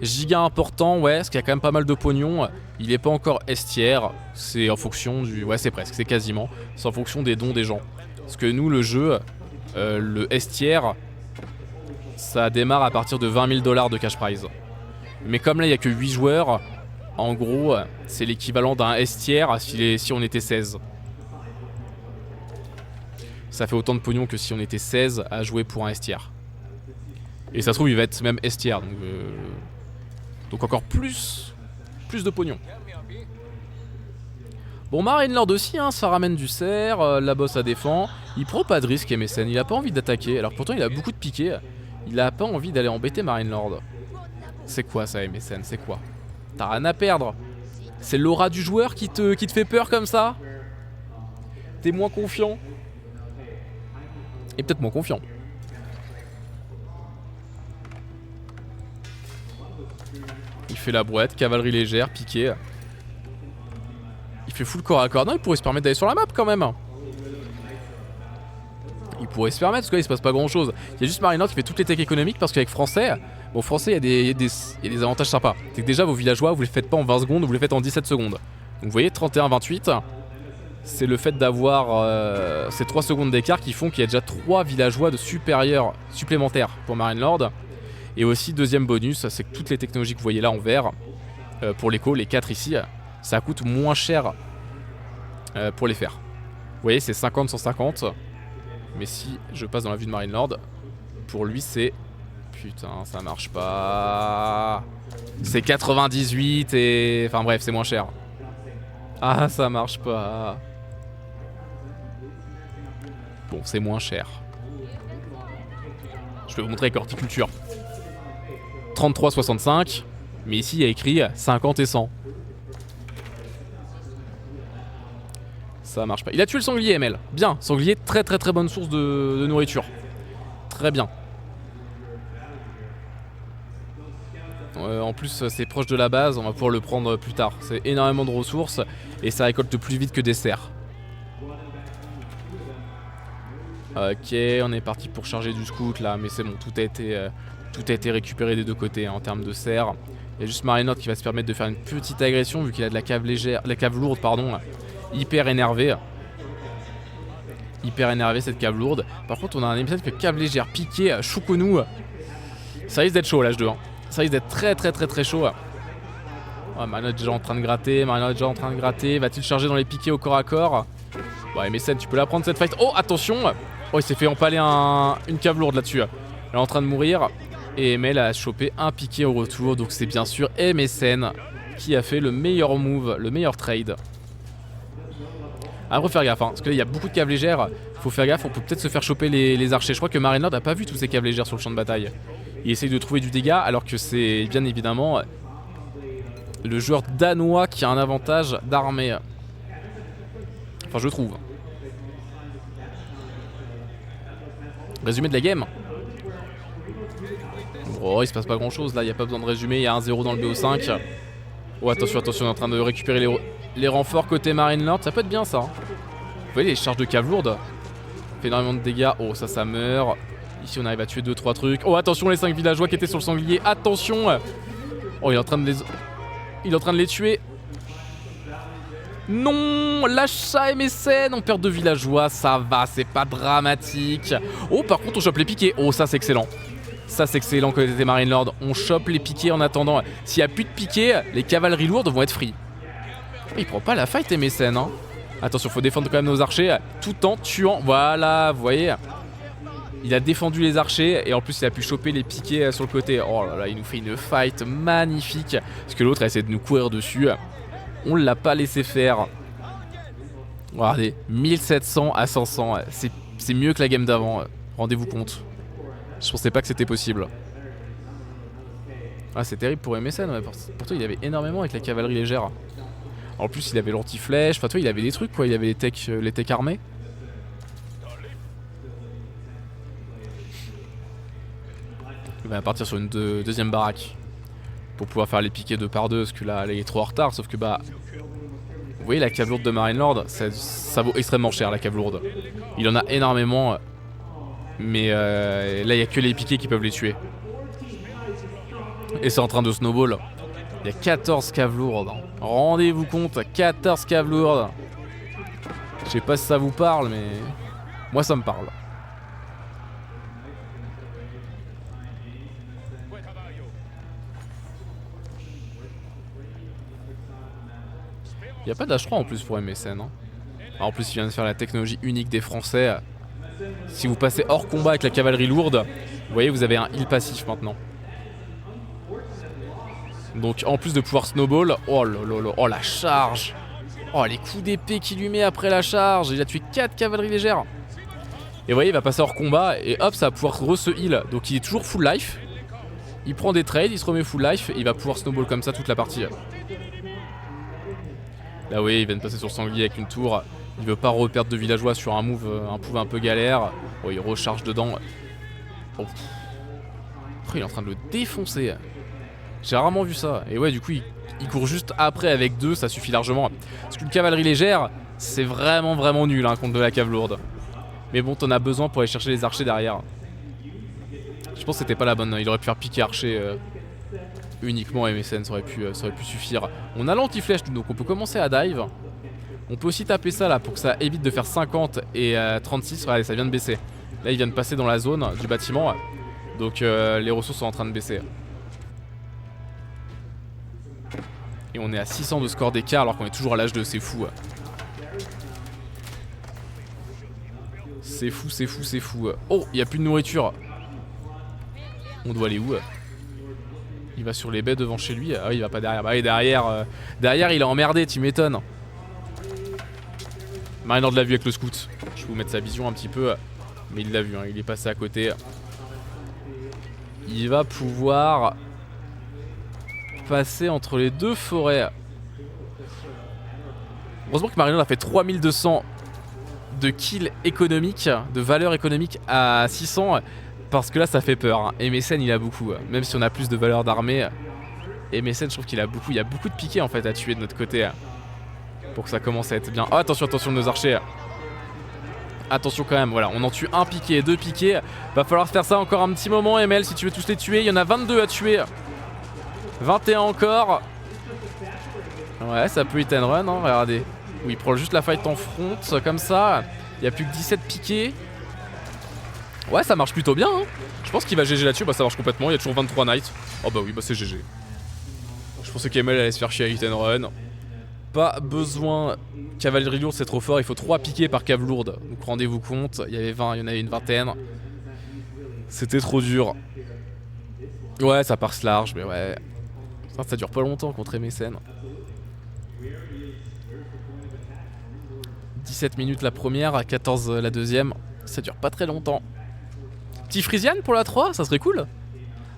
giga important, ouais, parce qu'il y a quand même pas mal de pognon. Il est pas encore estière, c'est en fonction du... Ouais, c'est presque, c'est quasiment. C'est en fonction des dons des gens. Parce que nous, le jeu, le estière, ça démarre à partir de 20 000 $ de cash prize. Mais comme là, il n'y a que 8 joueurs, en gros, c'est l'équivalent d'un estière si on était 16. Ça fait autant de pognon que si on était 16 à jouer pour un estière. Et ça se trouve, il va être même estière, donc encore plus de pognon. Bon, Marine Lord aussi, hein, ça ramène du cerf, la boss à défend. Il prend pas de risque, MSN, il a pas envie d'attaquer. Alors pourtant, il a beaucoup de piquets. Il a pas envie d'aller embêter Marine Lord. C'est quoi ça, MSN? C'est quoi? T'as rien à perdre. C'est l'aura du joueur qui te fait peur comme ça? T'es moins confiant? Et peut-être moins confiant. Il fait la brouette, cavalerie légère, piqué. Il fait full corps à corps. Non, il pourrait se permettre d'aller sur la map quand même. Il pourrait se permettre parce que là il se passe pas grand chose. Il y a juste Marine Lord qui fait toutes les techs économiques parce qu'avec français, bon, français il y a des avantages sympas. C'est que déjà vos villageois vous les faites pas en 20 secondes, vous les faites en 17 secondes. Donc vous voyez 31-28, c'est le fait d'avoir ces 3 secondes d'écart qui font qu'il y a déjà 3 villageois de supplémentaires pour Marine Lord. Et aussi deuxième bonus, c'est que toutes les technologies que vous voyez là en vert, pour l'éco, les 4 ici, ça coûte moins cher pour les faire. Vous voyez c'est 50-150. Mais si je passe dans la vue de Marine Lord, pour lui c'est... Putain, ça marche pas. C'est 98 et... Enfin bref, c'est moins cher. Ah, ça marche pas. Bon, c'est moins cher. Je vais vous montrer avec horticulture. 33,65. Mais ici, il y a écrit 50 et 100. Ça marche pas. Il a tué le sanglier, ML. Bien, sanglier, très très très bonne source de nourriture. Très bien. En plus, c'est proche de la base, on va pouvoir le prendre plus tard. C'est énormément de ressources et ça récolte plus vite que des serres. Ok, on est parti pour charger du scout là, mais c'est bon, tout a été récupéré des deux côtés hein, en termes de serres. Il y a juste Marinelord qui va se permettre de faire une petite agression vu qu'il a de la cave légère, la cave lourde pardon, hyper énervé. Hyper énervé cette cave lourde. Par contre on a un épisode que cave légère piqué, Choukonou. Ça risque d'être chaud l'H2 hein. Ça risque d'être très chaud. Oh, Marinelord est déjà en train de gratter, Va-t-il charger dans les piquets au corps à corps? Ouais MSN tu peux la prendre cette fight. Oh attention. Oh il s'est fait empaler une cave lourde là-dessus. Elle est en train de mourir. Et Emel a chopé un piqué au retour. Donc c'est bien sûr MSN qui a fait le meilleur move, le meilleur trade. Après faut faire gaffe hein, parce que là il y a beaucoup de caves légères. Faut faire gaffe, on peut peut-être se faire choper les archers. Je crois que Marinelord n'a pas vu tous ces caves légères sur le champ de bataille. Il essaye de trouver du dégât alors que c'est bien évidemment le joueur danois qui a un avantage d'armée. Enfin je trouve. Résumé de la game. Oh il se passe pas grand chose là, il n'y a pas besoin de résumer, il y a 1-0 dans le BO5. Oh attention, on est en train de récupérer les renforts côté Marinelord, ça peut être bien ça. Vous voyez les charges de cave lourde. Fait énormément de dégâts, oh ça meurt. Ici on arrive à tuer 2-3 trucs. Oh attention les 5 villageois qui étaient sur le sanglier, attention. Oh il est en train de les tuer. Non, lâche ça MSN, on perd 2 villageois, ça va, c'est pas dramatique. Oh par contre on chope les piquets, oh ça c'est excellent. Ça c'est excellent côté Marinelord, on chope les piquets en attendant. S'il n'y a plus de piquets, les cavaleries lourdes vont être free. Il prend pas la fight MSN hein. Attention, faut défendre quand même nos archers tout en tuant, voilà, vous voyez. Il a défendu les archers et en plus il a pu choper les piquets sur le côté. Oh là là, il nous fait une fight magnifique. Parce que l'autre a essayé de nous courir dessus. On l'a pas laissé faire. Regardez, 1700 à 500, c'est mieux que la game d'avant. Rendez-vous compte. Je pensais pas que c'était possible. Ah c'est terrible pour MSN, ouais. Pourtant il avait énormément avec la cavalerie légère. En plus il avait l'anti-flèche, enfin toi il avait des trucs quoi, il avait les techs armés. Il va partir sur une deuxième baraque pour pouvoir faire les piquets 2 par 2 parce que là il est trop en retard, sauf que bah vous voyez la cave lourde de Marinelord, ça vaut extrêmement cher la cave lourde. Il en a énormément, mais là il n'y a que les piquets qui peuvent les tuer. Et c'est en train de snowball. Il y a 14 caves lourdes. Rendez-vous compte, 14 caves lourdes. Je sais pas si ça vous parle, mais moi ça me parle. Il n'y a pas d'H3 en plus pour MSN. Hein. En plus, il vient de faire la technologie unique des Français. Si vous passez hors combat avec la cavalerie lourde, vous voyez, vous avez un heal passif maintenant. Donc, en plus de pouvoir snowball, oh là là là, oh la charge! Oh, les coups d'épée qu'il lui met après la charge! Il a tué 4 cavaleries légères. Et vous voyez, il va passer hors combat et hop, ça va pouvoir re-se-heal. Donc, il est toujours full life. Il prend des trades, il se remet full life et il va pouvoir snowball comme ça toute la partie. Là oui, il vient de passer sur sanglier avec une tour. Il veut pas reperdre de villageois sur un move un peu galère. Oh, il recharge dedans. Oh. Oh, il est en train de le défoncer. J'ai rarement vu ça. Et ouais, du coup, il court juste après avec 2, ça suffit largement. Parce qu'une cavalerie légère, c'est vraiment nul hein, contre de la cave lourde. Mais bon, t'en as besoin pour aller chercher les archers derrière. Je pense que c'était pas la bonne. Il aurait pu faire piquer archer. Uniquement MSN, ça aurait pu suffire. On a l'anti-flèche donc on peut commencer à dive. On peut aussi taper ça là pour que ça évite de faire 50 et 36. Regardez, ça vient de baisser. Là il vient de passer dans la zone du bâtiment. Donc les ressources sont en train de baisser. Et on est à 600 de score d'écart alors qu'on est toujours à l'âge 2, c'est fou. C'est fou. Oh, il n'y a plus de nourriture. On doit aller où? Il va sur les baies devant chez lui. Ah oui, il va pas derrière. Bah oui, derrière il est emmerdé, tu m'étonnes. Marinelord l'a vu avec le scout. Je vais vous mettre sa vision un petit peu. Mais il l'a vu, hein, il est passé à côté. Il va pouvoir passer entre les deux forêts. Heureusement que Marinelord a fait 3200 de kills économiques, de valeur économique à 600. Parce que là ça fait peur, hein. MSN il a beaucoup, même si on a plus de valeur d'armée, Et Mécène, je trouve qu'il a beaucoup, il y a beaucoup de piquets en fait à tuer de notre côté pour que ça commence à être bien. Oh, attention, attention de nos archers. Attention quand même, voilà, on en tue un piqué, 2 piquets. Va falloir faire ça encore un petit moment, ML, si tu veux tous les tuer. Il y en a 22 à tuer. 21 encore. Ouais, ça peut hit and run, hein, regardez. Oui, il prend juste la fight en front, comme ça. Il n'y a plus que 17 piquets. Ouais, ça marche plutôt bien, hein. Je pense qu'il va GG là-dessus, bah ça marche complètement. Il y a toujours 23 knights. Oh bah oui, bah c'est GG. Je pensais qu'ML allait se faire chier à hit and run. Pas besoin. Cavalerie lourde, c'est trop fort. Il faut 3 piquets par cave lourde. Donc rendez-vous compte. Il y avait 20, il y en avait une vingtaine. C'était trop dur. Ouais, ça passe large, mais ouais. Ça dure pas longtemps contre Mécène. 17 minutes la première, 14 la deuxième. Ça dure pas très longtemps. Petit Frisian pour la 3, ça serait cool.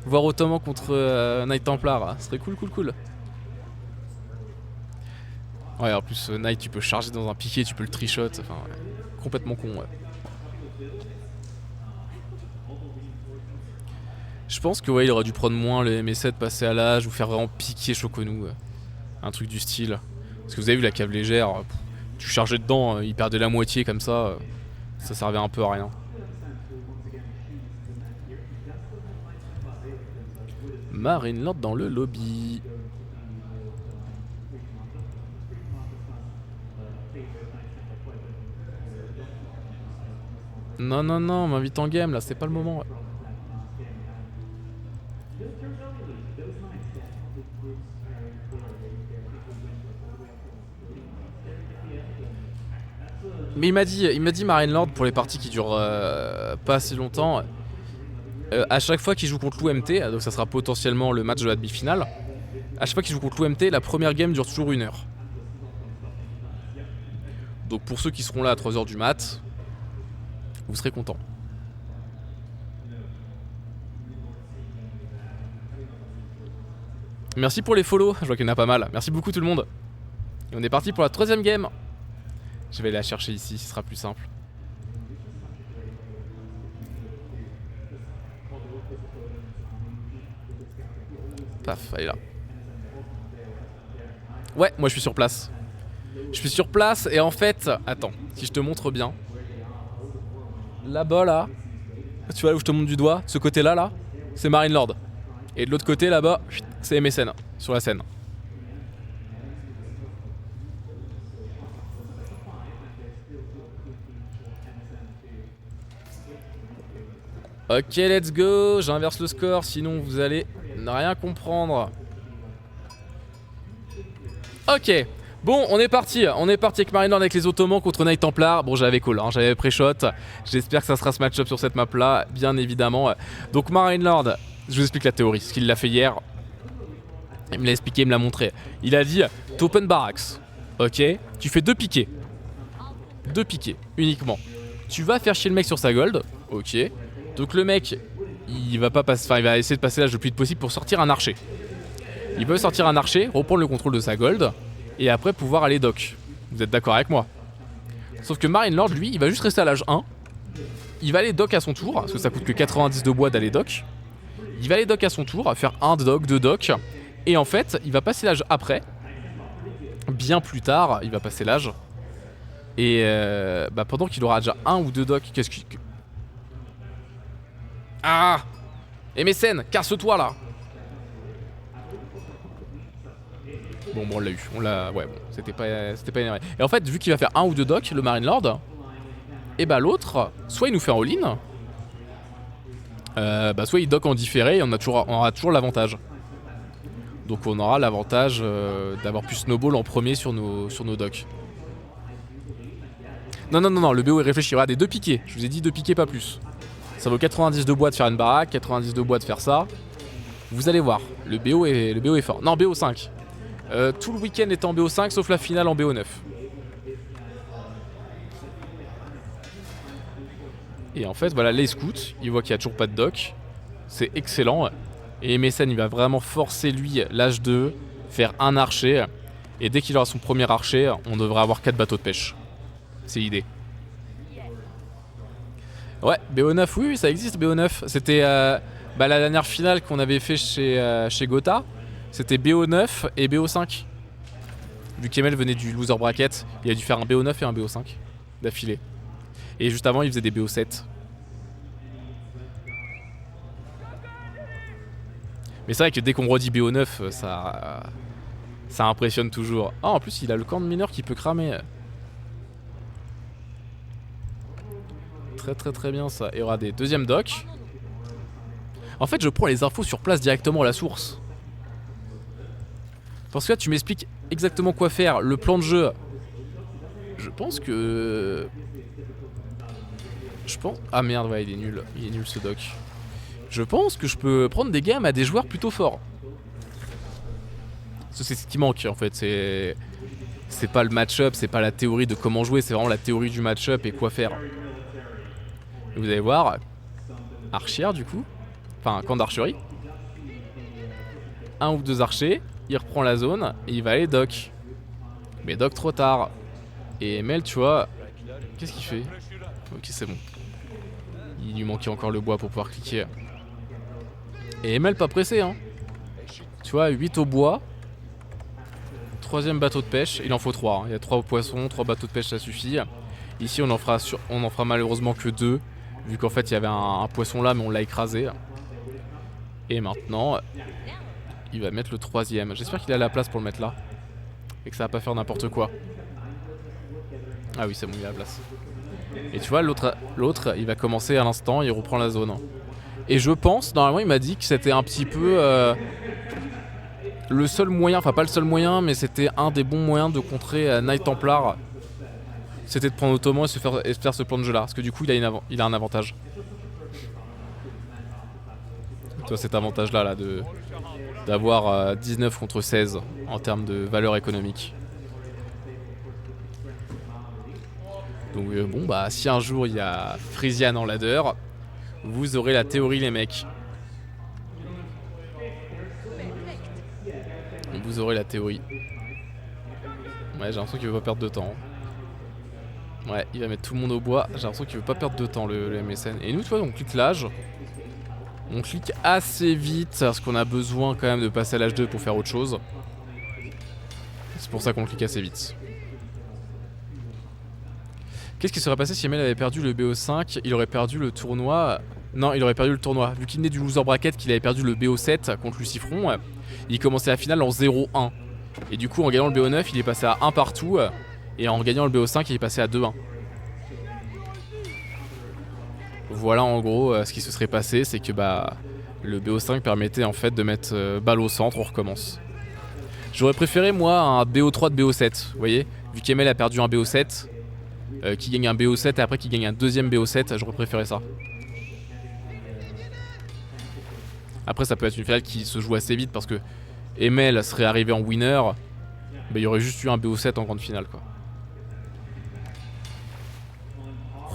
Voir Ottoman contre Knight Templar, ça serait cool, cool, cool. Ouais, en plus, Knight, tu peux charger dans un piqué, tu peux le trichot. Enfin, ouais. Complètement con, ouais. Je pense que, ouais, il aurait dû prendre moins les M7, passer à l'âge ou faire vraiment piquer Shokonou. Un truc du style. Parce que vous avez vu la cave légère, tu chargeais dedans, il perdait la moitié comme ça. Ça servait un peu à rien. Marine Lord dans le lobby. Non, non, non, on m'invite en game là, c'est pas le moment. Ouais. Mais il m'a dit Marine Lord pour les parties qui durent pas assez longtemps. À chaque fois qu'il joue contre l'UMT, donc ça sera potentiellement le match de la demi-finale. À chaque fois qu'il joue contre l'UMT, la première game dure toujours 1 heure. Donc pour ceux qui seront là à 3h du mat, vous serez contents. Merci pour les follow, je vois qu'il y en a pas mal. Merci beaucoup tout le monde. Et on est parti pour la 3ème game. Je vais aller la chercher ici, ce sera plus simple. Paf, elle est là. Ouais, moi je suis sur place. Je suis sur place et en fait, attends, si je te montre bien. Là-bas, là, tu vois là où je te montre du doigt, ce côté-là, là, c'est Marine Lord. Et de l'autre côté, là-bas, c'est MSN, sur la scène. Ok, let's go. J'inverse le score, sinon vous allez ne rien comprendre. Ok. Bon, on est parti avec Marine Lord avec les Ottomans contre Knight Templar. Bon, j'avais call, hein, j'avais pré-shot. J'espère que ça sera ce match-up sur cette map-là, bien évidemment. Donc Marine Lord, je vous explique la théorie, ce qu'il l'a fait hier. Il me l'a expliqué, il me l'a montré. Il a dit, t'open barracks, ok, tu fais 2 piquets. 2 piquets, uniquement. Tu vas faire chier le mec sur sa gold, ok. Donc le mec, il va pas passer, enfin il va essayer de passer l'âge le plus vite possible pour sortir un archer. Il peut sortir un archer, reprendre le contrôle de sa gold, et après pouvoir aller dock. Vous êtes d'accord avec moi? Sauf que Marine Lord, lui, il va juste rester à l'âge 1. Il va aller dock à son tour, parce que ça coûte que 90 de bois d'aller dock. Il va aller dock à son tour, faire 1 dock, 2 dock. Et en fait, il va passer l'âge après. Bien plus tard, il va passer l'âge. Et bah pendant qu'il aura déjà 1 ou 2 docks, qu'est-ce qu'il... Ah! Et Mécène, casse-toi là! Bon, on l'a eu. On l'a... Ouais, bon, c'était pas énervé. Et en fait, vu qu'il va faire 1 ou 2 docks, le Marine Lord, et bah l'autre, soit il nous fait un all-in, bah soit il dock en différé et on aura toujours l'avantage. Donc on aura l'avantage d'avoir pu snowball en premier sur nos docks. Non, non, non, non, le BO est réfléchi. Regardez, 2 piquets. Je vous ai dit 2 piquets, pas plus. Ça vaut 90 de bois de faire une baraque, 90 de bois de faire ça. Vous allez voir, le BO est fort. Non, BO 5. Tout le week-end est en BO 5, sauf la finale en BO 9. Et en fait, voilà, les scouts, il voit qu'il n'y a toujours pas de dock. C'est excellent. Et Mécène, il va vraiment forcer lui, l'âge 2, faire un archer. Et dès qu'il aura son premier archer, on devrait avoir 4 bateaux de pêche. C'est l'idée. Ouais, BO9, oui, ça existe BO9. C'était la dernière finale qu'on avait fait chez Gotha. C'était BO9 et BO5. Vu qu'Emel venait du loser bracket, il a dû faire un BO9 et un BO5 d'affilée. Et juste avant, il faisait des BO7. Mais c'est vrai que dès qu'on redit BO9, ça impressionne toujours. Ah, en plus, il a le camp de mineur qui peut cramer. Très très très bien ça. Et regardez, deuxième doc. En fait, je prends les infos sur place directement à la source. Parce que là, tu m'expliques exactement quoi faire, le plan de jeu. Je pense que... Ah merde, ouais, il est nul. Il est nul ce doc. Je pense que je peux prendre des games à des joueurs plutôt forts. C'est ce qui manque en fait. C'est pas le match-up, c'est pas la théorie de comment jouer, c'est vraiment la théorie du match-up et quoi faire. Et vous allez voir, archère du coup. Enfin, camp d'archerie. Un ou deux archers, il reprend la zone et il va aller doc. Mais doc trop tard. Et Mel, tu vois, qu'est-ce qu'il fait? Ok, c'est bon. Il lui manquait encore le bois pour pouvoir cliquer. Et Emel pas pressé hein. Tu vois, 8 au bois. Troisième bateau de pêche, il en faut 3 hein. Il y a 3 poissons, 3 bateaux de pêche ça suffit. Ici on en fera malheureusement que 2. Vu qu'en fait il y avait un poisson là mais on l'a écrasé. Et maintenant il va mettre le troisième. J'espère qu'il a la place pour le mettre là. Et que ça va pas faire n'importe quoi. Ah oui c'est bon, il a la place. Et tu vois l'autre il va commencer à l'instant, il reprend la zone. Et je pense, normalement il m'a dit que c'était un petit peu le seul moyen, enfin pas le seul moyen, mais c'était un des bons moyens de contrer Knight Templar. C'était de prendre Ottoman et se faire ce plan de jeu là, parce que du coup il a un avantage. Tu vois cet avantage là, d'avoir 19 contre 16 en termes de valeur économique. Donc bon bah si un jour il y a Frisian en ladder, vous aurez la théorie les mecs. Vous aurez la théorie. Ouais j'ai l'impression qu'il veut pas perdre de temps. Ouais il va mettre tout le monde au bois. J'ai l'impression qu'il veut pas perdre de temps le MSN. Et nous tu vois on clique l'âge. On clique assez vite parce qu'on a besoin quand même de passer à l'âge 2 pour faire autre chose. C'est pour ça qu'on clique assez vite. Qu'est-ce qui serait passé si Emel avait perdu le BO5? Il aurait perdu le tournoi. Non, il aurait perdu le tournoi. Vu qu'il venait du loser bracket, qu'il avait perdu le BO7 contre Lucifron, il commençait la finale en 0-1. Et du coup, en gagnant le BO9, il est passé à 1 partout. Et en gagnant le BO5, il est passé à 2-1. Voilà en gros ce qui se serait passé, c'est que bah le BO5 permettait en fait de mettre balle au centre, on recommence. J'aurais préféré moi un BO3 de BO7, vous voyez. Vu qu'Emel a perdu un BO7, qui gagne un BO7 et après qui gagne un deuxième BO7, j'aurais préféré ça. Après ça peut être une finale qui se joue assez vite parce que Emel serait arrivé en winner, bah, il y aurait juste eu un BO7 en grande finale quoi.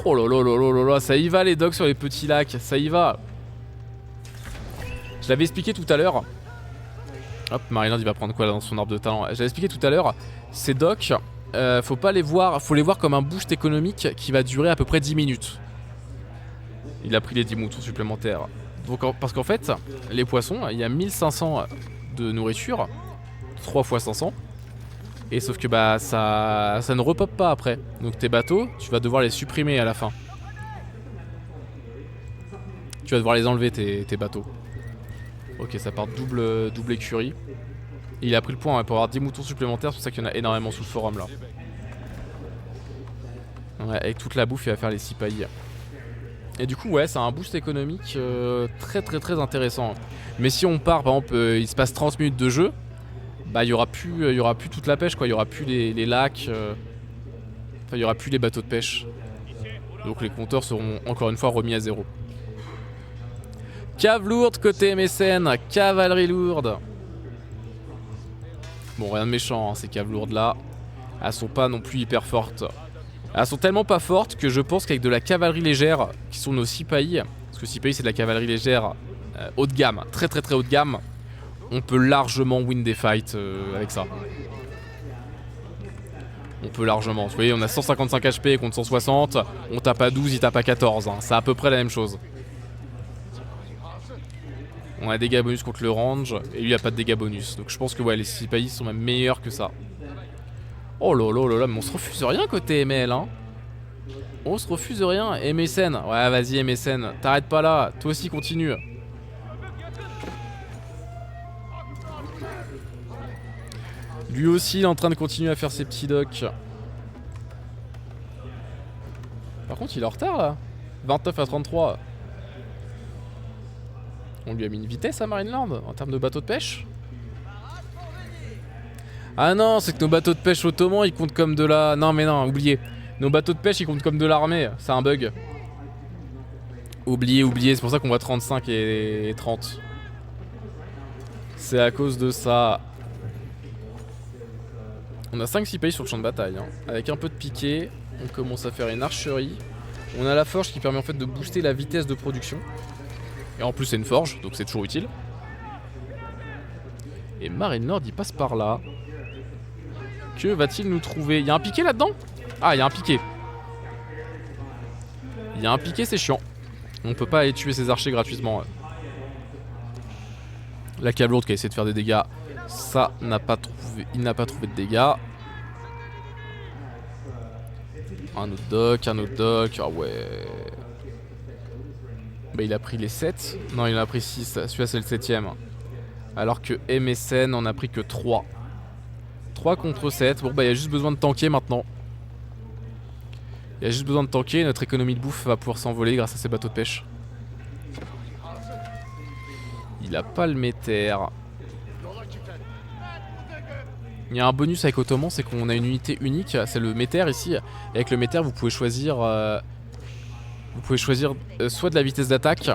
Oh là là là là là, ça y va les docks sur les petits lacs, ça y va. Je l'avais expliqué tout à l'heure. Hop, Maryland il va prendre quoi là dans son arbre de talent. Je l'avais expliqué tout à l'heure, ces docks, faut pas les voir, faut les voir comme un boost économique qui va durer à peu près 10 minutes. Il a pris les 10 moutons supplémentaires. Donc, parce qu'en fait, les poissons, il y a 1500 de nourriture, 3 fois 500. Et sauf que bah ça ne repop pas après. Donc tes bateaux, tu vas devoir les supprimer à la fin. Tu vas devoir les enlever tes bateaux. Ok, ça part double écurie. Et il a pris le point hein, pour avoir 10 moutons supplémentaires, c'est pour ça qu'il y en a énormément sous le forum là. Ouais, avec toute la bouffe, il va faire les 6 pailles. Et du coup, ouais, c'est un boost économique très très très intéressant. Mais si on part, par exemple, il se passe 30 minutes de jeu, bah il y aura plus toute la pêche quoi, il y aura plus les lacs, enfin il y aura plus les bateaux de pêche. Donc les compteurs seront encore une fois remis à 0. Cave lourde côté MSN, cavalerie lourde. Bon rien de méchant hein, ces caves lourdes là. Elles sont pas non plus hyper fortes. Elles sont tellement pas fortes que je pense qu'avec de la cavalerie légère, qui sont nos Sipahi, parce que Sipahi c'est de la cavalerie légère haut de gamme, très très très haut de gamme, on peut largement win des fights avec ça. On peut largement. Vous voyez, on a 155 HP contre 160. On tape à 12, il tape à 14. Hein. C'est à peu près la même chose. On a des dégâts bonus contre le range, et lui il a pas de dégâts bonus. Donc je pense que ouais, les Sipahis sont même meilleurs que ça. Oh là là là là, mais on se refuse rien côté ML, hein. On se refuse rien. MSN, ouais vas-y MSN, t'arrêtes pas là, toi aussi continue. Lui aussi il est en train de continuer à faire ses petits docks. Par contre il est en retard là. 29 à 33. On lui a mis une vitesse à Marineland en termes de bateau de pêche. Ah non, c'est que nos bateaux de pêche ottomans ils comptent comme de la... Non mais non, oubliez. Nos bateaux de pêche ils comptent comme de l'armée, c'est un bug. Oubliez, oubliez, c'est pour ça qu'on voit 35 et 30. C'est à cause de ça. On a 5 Sipahis sur le champ de bataille, hein. Avec un peu de piqué, on commence à faire une archerie. On a la forge qui permet en fait de booster la vitesse de production. Et en plus c'est une forge, donc c'est toujours utile. Et Marineland il passe par là. Que va-t-il nous trouver? Il y a un piqué là-dedans? Ah, il y a un piqué. Il y a un piqué, c'est chiant. On peut pas aller tuer ses archers gratuitement. La cave lourde qui a essayé de faire des dégâts. Ça n'a pas trouvé. Il n'a pas trouvé de dégâts. Un autre dock, un autre dock. Ah ouais. Bah il a pris les 7. Non, il en a pris 6. Celui-là c'est le 7ème. Alors que MSN en a pris que 3. 3 contre 7. Bon bah il y a juste besoin de tanker maintenant. Il y a juste besoin de tanker. Notre économie de bouffe va pouvoir s'envoler grâce à ces bateaux de pêche. Il a pas le méter. Il y a un bonus avec Ottoman, c'est qu'on a une unité unique. C'est le méter ici. Et avec le méter vous pouvez choisir... soit de la vitesse d'attaque,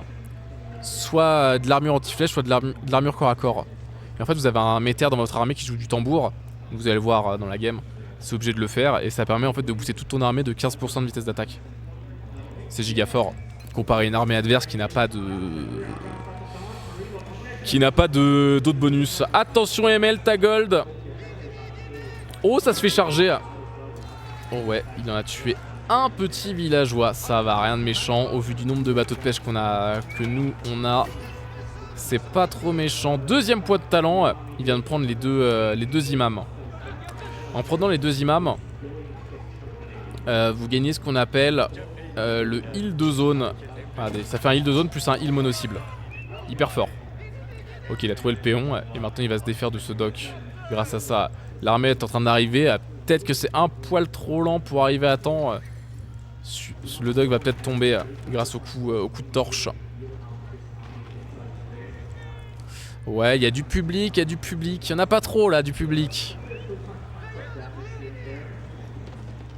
soit de l'armure anti-flèche, soit de l'armure corps à corps. Et en fait vous avez un méter dans votre armée qui joue du tambour. Vous allez le voir dans la game. C'est obligé de le faire et ça permet en fait de booster toute ton armée de 15% de vitesse d'attaque. C'est giga fort. Comparé à une armée adverse qui n'a pas de... d'autres bonus. Attention ML, ta gold. Oh ça se fait charger. Oh ouais, il en a tué un petit villageois. Ça va, rien de méchant. Au vu du nombre de bateaux de pêche qu'on a, que nous on a, c'est pas trop méchant. Deuxième poids de talent. Il vient de prendre les deux imams. En prenant les 2 imams, vous gagnez ce qu'on appelle le heal de zone. Regardez, ça fait un heal de zone plus un heal mono-cible. Hyper fort. Ok, il a trouvé le péon et maintenant il va se défaire de ce dock. Grâce à ça, l'armée est en train d'arriver. Peut-être que c'est un poil trop lent pour arriver à temps. Le dock va peut-être tomber grâce au coup de torche. Ouais, il y a du public, il y a du public. Il n'y en a pas trop là, du public.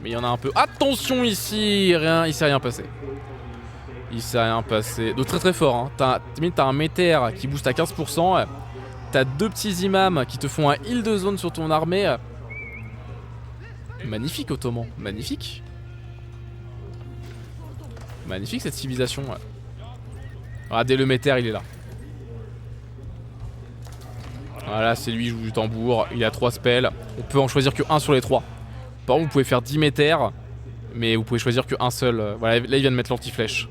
Mais il y en a un peu. Attention ici, rien, il s'est rien passé. Il s'est rien passé. Donc très très fort, hein. T'as un méter qui booste à 15%. T'as 2 petits imams qui te font un heal de zone sur ton armée. Magnifique Ottoman, magnifique. Magnifique cette civilisation. Regardez le méter, il est là. Voilà, c'est lui, il joue du tambour. Il a 3 spells. On peut en choisir que 1 sur les 3. Par contre, vous pouvez faire 10 méters, mais vous pouvez choisir qu'un seul. Voilà, là, il vient de mettre l'anti-flèche.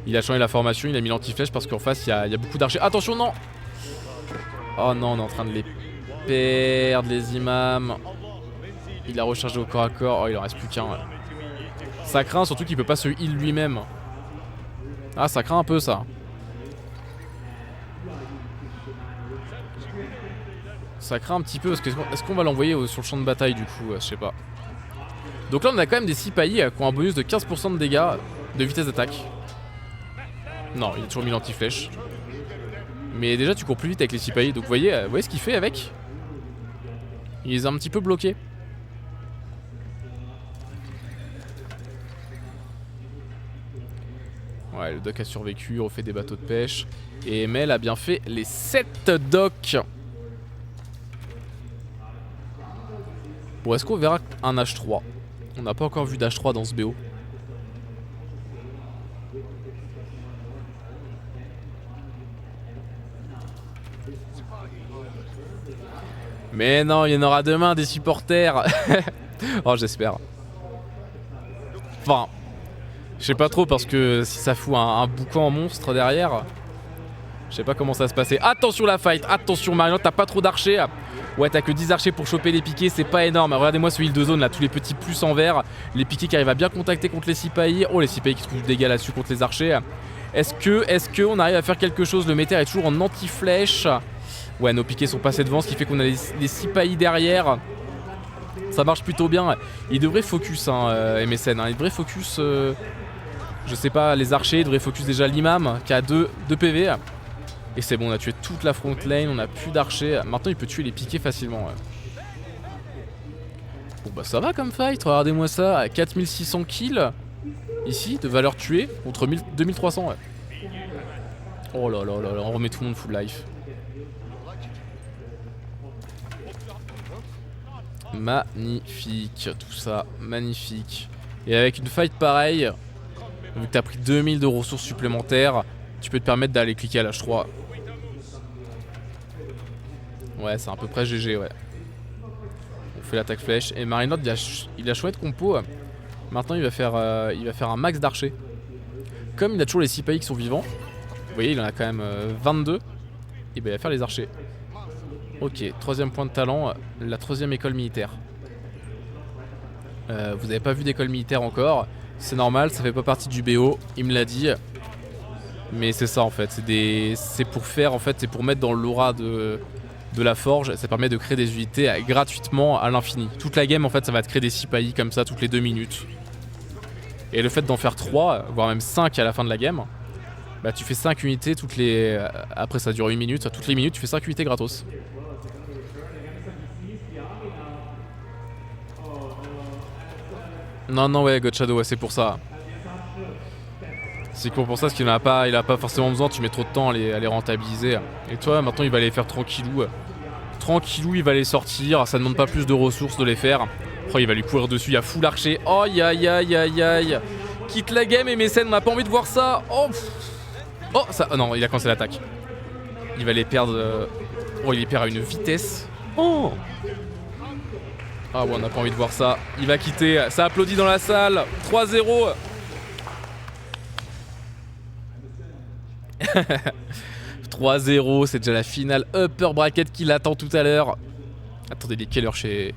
Il a changé la formation, il a mis l'anti-flèche parce qu'en face, il y a beaucoup d'archers. Attention, non! Oh non, on est en train de les perdre, les imams. Il a rechargé au corps à corps. Oh, il en reste plus qu'un. Ça craint, surtout qu'il peut pas se heal lui-même. Ah, ça craint un peu, ça. Ça craint un petit peu parce que est-ce qu'on va l'envoyer sur le champ de bataille du coup, je sais pas. Donc là on a quand même des Sipahis qui ont un bonus de 15% de dégâts de vitesse d'attaque. Non, il a toujours mis l'anti-flèche. Mais déjà tu cours plus vite avec les Sipahis. Donc vous voyez ce qu'il fait avec. Il les a un petit peu bloqués. Ouais, le dock a survécu, refait des bateaux de pêche. Et Mel a bien fait les 7 docks. Bon, est-ce qu'on verra un H3? On n'a pas encore vu d'H3 dans ce BO. Mais non, il y en aura demain des supporters. Oh, j'espère. Enfin, je sais pas trop parce que si ça fout un boucan en monstre derrière, Je sais pas comment ça va se passer. Attention la fight, attention Marinelord, t'as pas trop d'archers. Ouais, t'as que 10 archers pour choper les piquets, c'est pas énorme. Regardez-moi ce heal de zone là, tous les petits plus en vert. Les piquets qui arrivent à bien contacter contre les Sipahi. Oh, les Sipahi qui trouvent du dégâts là-dessus contre les archers. Est-ce que on arrive à faire quelque chose? Le météor est toujours en anti-flèche. Ouais, nos piquets sont passés devant, ce qui fait qu'on a les Sipahi derrière. Ça marche plutôt bien. Il devrait focus, hein, MSN. Hein. Il devrait focus, je sais pas, les archers. Il devrait focus déjà l'imam qui a 2 PV. Et c'est bon, on a tué toute la front lane. On a plus d'archers. Maintenant, il peut tuer les piquets facilement. Ouais. Bon, bah ça va comme fight. Regardez-moi ça. 4600 kills. Ici, de valeur tuée contre 2300. Ouais. Oh là là là là. On remet tout le monde full life. Magnifique, tout ça, magnifique. Et avec une fight pareille, vu que t'as pris 2000 de ressources supplémentaires, tu peux te permettre d'aller cliquer à l'H3. Ouais, c'est à peu près GG, ouais. On fait l'attaque flèche. Et Marinelord, il a chouette compo. Maintenant, il va faire un max d'archers. Comme il a toujours les Sipahi qui sont vivants, vous voyez, il en a quand même 22. Et ben, il va faire les archers. Ok, troisième point de talent, la troisième école militaire. Vous n'avez pas vu d'école militaire encore. C'est normal, ça fait pas partie du BO, il me l'a dit. Mais c'est ça en fait, c'est pour faire, en fait, c'est pour mettre dans l'aura de la forge. Ça permet de créer des unités gratuitement à l'infini. Toute la game en fait, ça va te créer des Sipahi comme ça toutes les 2 minutes. Et le fait d'en faire 3, voire même 5 à la fin de la game, bah tu fais 5 unités toutes les... Après ça dure 8 minutes, toutes les minutes tu fais 5 unités gratos. Non, ouais, God Shadow, ouais, c'est pour ça. C'est pour ça, parce qu'il n'a pas, il a pas forcément besoin, tu mets trop de temps à les rentabiliser. Et toi, maintenant, il va les faire tranquillou. Tranquillou, il va les sortir, ça demande pas plus de ressources de les faire. Oh, il va lui courir dessus, il y a full archer. Oh, aïe, aïe, aïe, aïe, aïe. Quitte la game et MSN, on n'a pas envie de voir ça. Oh, oh ça, oh non, il a cancellé l'attaque. Il va les perdre. Oh, il les perd à une vitesse. Oh. Ah ouais, on n'a pas envie de voir ça. Il va quitter. Ça applaudit dans la salle. 3-0. 3-0, c'est déjà la finale upper bracket qui l'attend tout à l'heure. Attendez, il est quelle heure chez...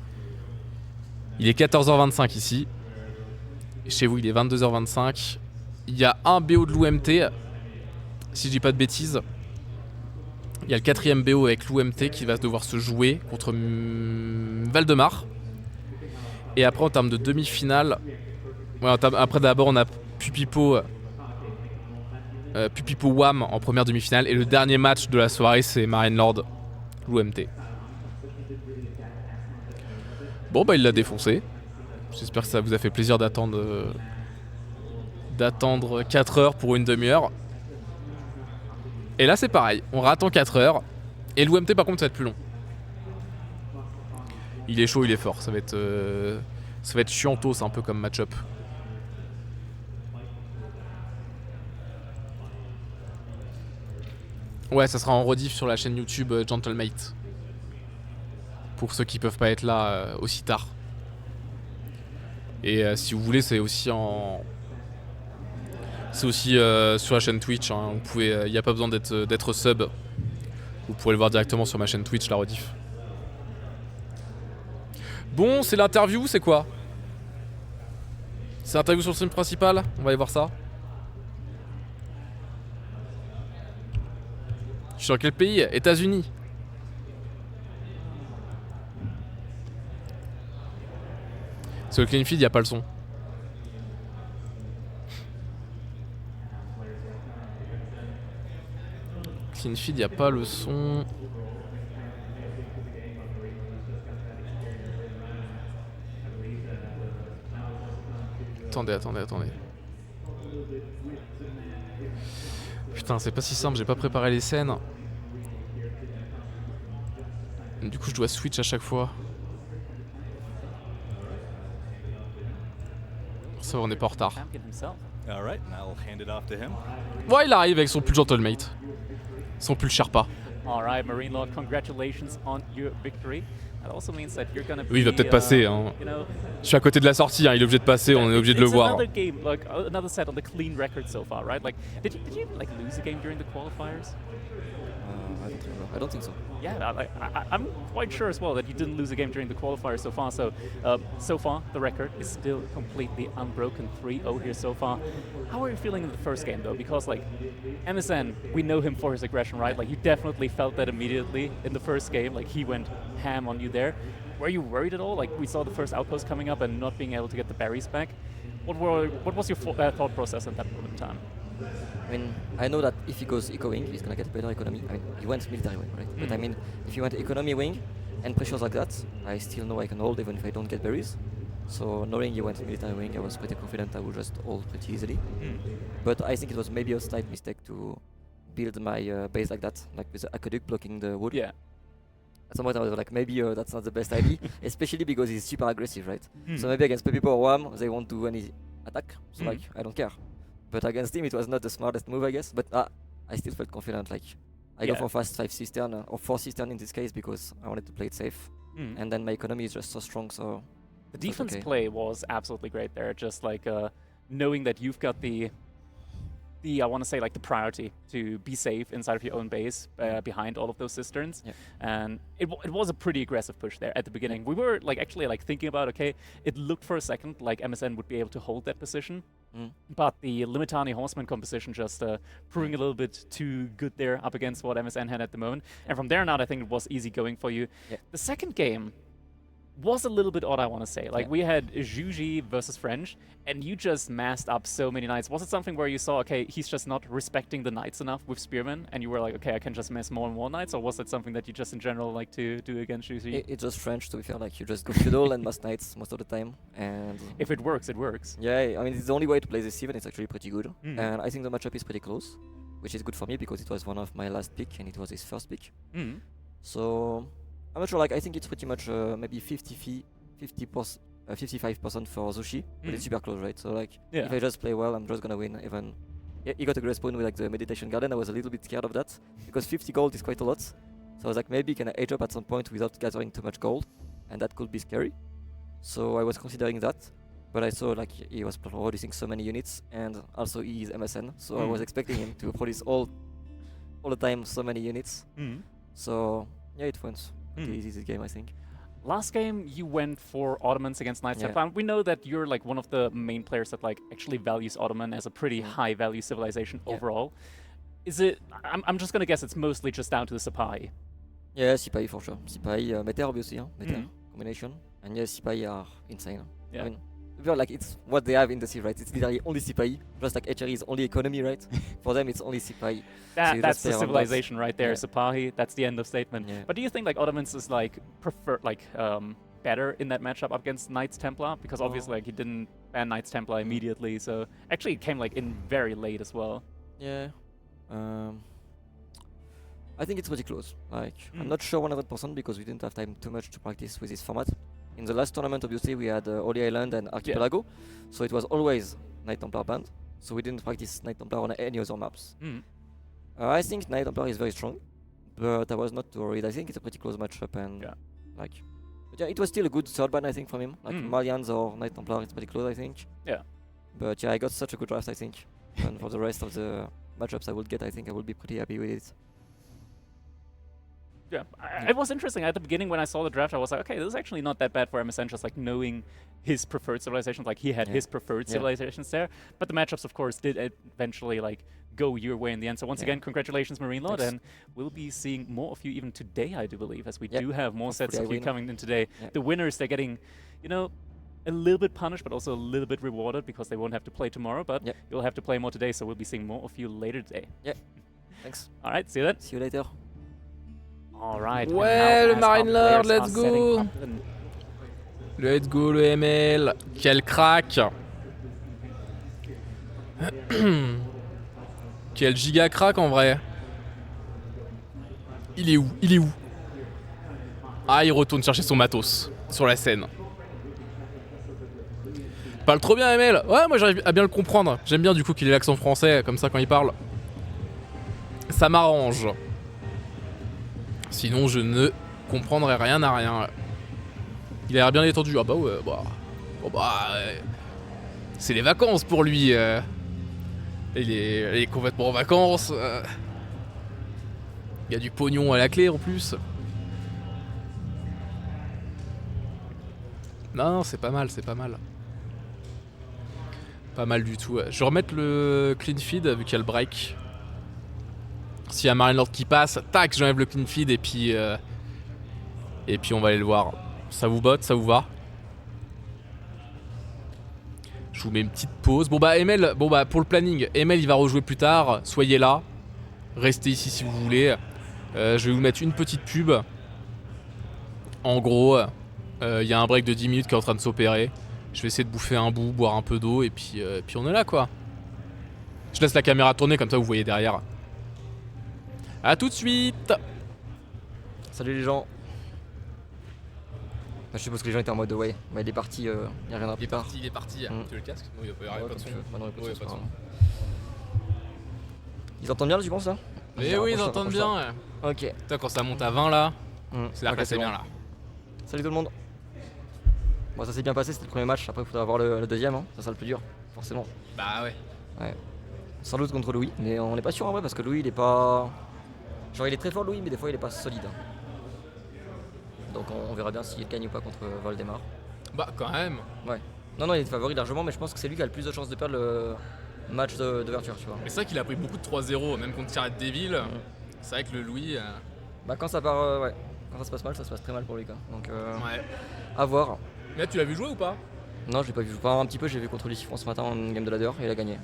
Il est 14h25 ici. Chez vous, il est 22h25. Il y a un BO de l'UMT. Si je dis pas de bêtises. Il y a le 4ème BO avec l'UMT qui va devoir se jouer contre Valdemar. Et après en termes de demi-finale, ouais, après d'abord on a Pupipo WAM en première demi-finale. Et le dernier match de la soirée c'est Marinelord l'UMT. Bon bah il l'a défoncé. J'espère que ça vous a fait plaisir d'attendre 4 heures pour une demi-heure. Et là c'est pareil, on attend 4 heures. Et l'UMT par contre ça va être plus long. Il est chaud, il est fort, ça va être chianto, c'est un peu comme match-up. Ouais, ça sera en rediff sur la chaîne YouTube Gentlemate. Pour ceux qui peuvent pas être là aussi tard. Et si vous voulez, c'est aussi en... C'est aussi sur la chaîne Twitch, hein. Vous pouvez, y a pas besoin d'être sub. Vous pourrez le voir directement sur ma chaîne Twitch, la rediff. Bon, c'est l'interview, c'est quoi? C'est l'interview sur le stream principal? On va aller voir ça. Je suis dans quel pays? États-Unis. Sur le clean feed, il n'y a pas le son. Clean feed, il n'y a pas le son. Attendez. Putain, c'est pas si simple, j'ai pas préparé les scènes. Du coup, je dois switch à chaque fois. Ça va, on n'est pas en retard. Ouais, il arrive avec son pull Gentlemate. Son pull Sherpa. All right, Marine Lord, congratulations on your victory. That also means that you're gonna be, Oui, il va peut-être passer. Hein. you know, je suis à côté de la sortie, hein. Il est obligé de passer, on est obligé de le voir. Another game, like another set on the clean record so far, right? Like, did you like lose a game during the qualifiers? I don't remember. I don't think so. Yeah, I'm quite sure as well that you didn't lose a game during the qualifiers so far. So, so far the record is still completely unbroken, 3-0 here so far. How are you feeling in the first game though? Because like MSN, we know him for his aggression, right? Like you definitely felt that immediately in the first game. Like he went ham on you there. Were you worried at all? Like we saw the first outpost coming up and not being able to get the berries back. What was your thought process at that moment in time? I mean, I know that if he goes eco wing, he's gonna get better economy. I mean, he went military wing, right? But I mean, if you went economy wing and pressures like that, I still know I can hold even if I don't get berries. So knowing he went military wing, I was pretty confident I would just hold pretty easily. But I think it was maybe a slight mistake to build my base like that, like with the aqueduct blocking the wood. Yeah. At some point I was like, maybe that's not the best idea, especially because he's super aggressive, right? So maybe against people or Wham, they won't do any attack, so like, I don't care. But against him, it was not the smartest move, I guess. But I still felt confident. Like, I go for fast 5 cistern or 4 cistern in this case because I wanted to play it safe. And then my economy is just so strong, so the defense play was absolutely great there. Just like knowing that you've got the I want to say like the priority to be safe inside of your own base behind all of those cisterns. And it was a pretty aggressive push there at the beginning. We were like actually like thinking about, okay, it looked for a second like MSN would be able to hold that position. But the Limitani Horseman composition just proving a little bit too good there up against what MSN had at the moment. And from there on out, I think it was easy going for you. The second game was a little bit odd, I want to say. Like, we had Juji versus French, and you just massed up so many knights. Was it something where you saw, okay, he's just not respecting the knights enough with Spearmen, and you were like, okay, I can just mass more and more knights? Or was it something that you just in general like to do against Juji? It's just French, to be fair. Like, you just go feudal and mass knights most of the time. And if it works, it works. Yeah, I mean, it's the only way to play this even. It's actually pretty good. And I think the matchup is pretty close, which is good for me because it was one of my last pick, and it was his first pick. So I'm not sure, like, I think it's pretty much maybe 55% for Zushi, but it's super close, right? So, like, if I just play well, I'm just gonna win. Even he got a great spawn with like the Meditation Garden. I was a little bit scared of that because 50 gold is quite a lot. So I was like, maybe can I age up at some point without gathering too much gold, and that could be scary. So I was considering that, but I saw like he was producing so many units, and also he is MSN, so I was expecting him to produce all the time so many units. So yeah, it went pretty easy this game, I think. Last game, you went for Ottomans against Knights Templar. We know that you're like one of the main players that like actually values Ottoman as a pretty high value civilization overall. Is it? I'm just gonna guess it's mostly just down to the Sipahi. Yeah, Sipahi for sure. Sipahi, Meter obviously, Meter combination, and yeah, Sipahi are insane. I mean, like it's what they have in the sea, right? It's literally only Sipahi. Just like HRE is only economy, right? For them, it's only Sipahi. That's the civilization right there, Sipahi. That's the end of statement. But do you think like Ottomans is like better in that matchup up against Knights Templar? Because obviously like he didn't ban Knights Templar immediately, so actually it came like in very late as well. Yeah. I think it's pretty close. Like I'm not sure 100% because we didn't have time too much to practice with this format. In the last tournament, obviously, we had Holy Island and Archipelago, so it was always Knight Templar banned, so we didn't practice Knight Templar on any other maps. I think Knight Templar is very strong, but I was not too worried. I think it's a pretty close matchup, and but yeah, it was still a good third ban, I think, from him. Like Malians or Knight Templar, it's pretty close, I think. But yeah, I got such a good draft, I think, and for the rest of the matchups I would get, I think I will be pretty happy with it. It was interesting. At the beginning, when I saw the draft, I was like, okay, this is actually not that bad for MSN, just like knowing his preferred civilizations. Like, he had his preferred civilizations there. But the matchups, of course, did eventually, like, go your way in the end. So once again, congratulations, Marine Lord. And we'll be seeing more of you even today, I do believe, as we do have more sets of you coming in today. The winners, they're getting, you know, a little bit punished, but also a little bit rewarded because they won't have to play tomorrow. But you'll have to play more today, so we'll be seeing more of you later today. Thanks. All right, see you then. See you later. Alright. Ouais, le Marine Lord, let's go. Let's go, le ML. Quel crack. Quel giga crack en vrai. Il est où? Il est où? Ah, il retourne chercher son matos sur la scène. Parle trop bien, ML. Ouais, moi j'arrive à bien le comprendre. J'aime bien du coup qu'il ait l'accent français comme ça quand il parle. Ça m'arrange. Sinon, je ne comprendrai rien à rien. Il a l'air bien détendu. Ah bah ouais, bah... Bon bah... c'est les vacances pour lui. Il est complètement en vacances. Il y a du pognon à la clé en plus. Non, c'est pas mal, c'est pas mal. Pas mal du tout. Je vais remettre le clean feed vu qu'il y a le break. S'il y a Marine Lord qui passe, tac, j'enlève le clean feed et puis on va aller le voir. Ça vous botte, ça vous va? Je vous mets une petite pause. Bon bah ML, pour le planning, ML il va rejouer plus tard. Soyez là, restez ici si vous voulez. Je vais vous mettre une petite pub. En gros, il y a un break de 10 minutes qui est en train de s'opérer. Je vais essayer de bouffer un bout, boire un peu d'eau et puis on est là quoi. Je laisse la caméra tourner comme ça vous voyez derrière. A tout de suite. Salut les gens. Je suppose que les gens étaient en mode ouais, il est parti, il reviendra plus tard. Il est parti. Tu veux le casque? Non, il n'y a pas de son. Non, il y a pas de Ouais, son, pas de c'est son. pas grave. Ils entendent bien là, tu penses là? Mais oui, ils entendent bien. Ok. Putain, quand ça monte à 20 là, c'est là Ok, que c'est bon. bien là. Salut tout le monde. Bon, ça s'est bien passé, c'était le premier match. Après, il faudra avoir le deuxième, hein. Ça sera le plus dur, forcément. Bah ouais. Sans doute contre Louis, mais on n'est pas sûr en vrai parce que Louis il est pas. Genre il est très fort Louis, mais des fois il est pas solide. Donc on verra bien s'il gagne ou pas contre Valdemar. Bah quand même. Non, il est favori largement, mais je pense que c'est lui qui a le plus de chances de perdre le match d'ouverture, tu vois. Mais c'est vrai qu'il a pris beaucoup de 3-0, même contre Tirette Devil. C'est vrai que le Louis. Bah quand ça part, ouais. Quand ça se passe mal, ça se passe très mal pour lui quoi. Donc Ouais. à voir. Mais là, tu l'as vu jouer ou pas? Non, je l'ai pas vu. Pas un petit peu, j'ai vu contre Lucifron ce matin en game de ladder et il a gagné.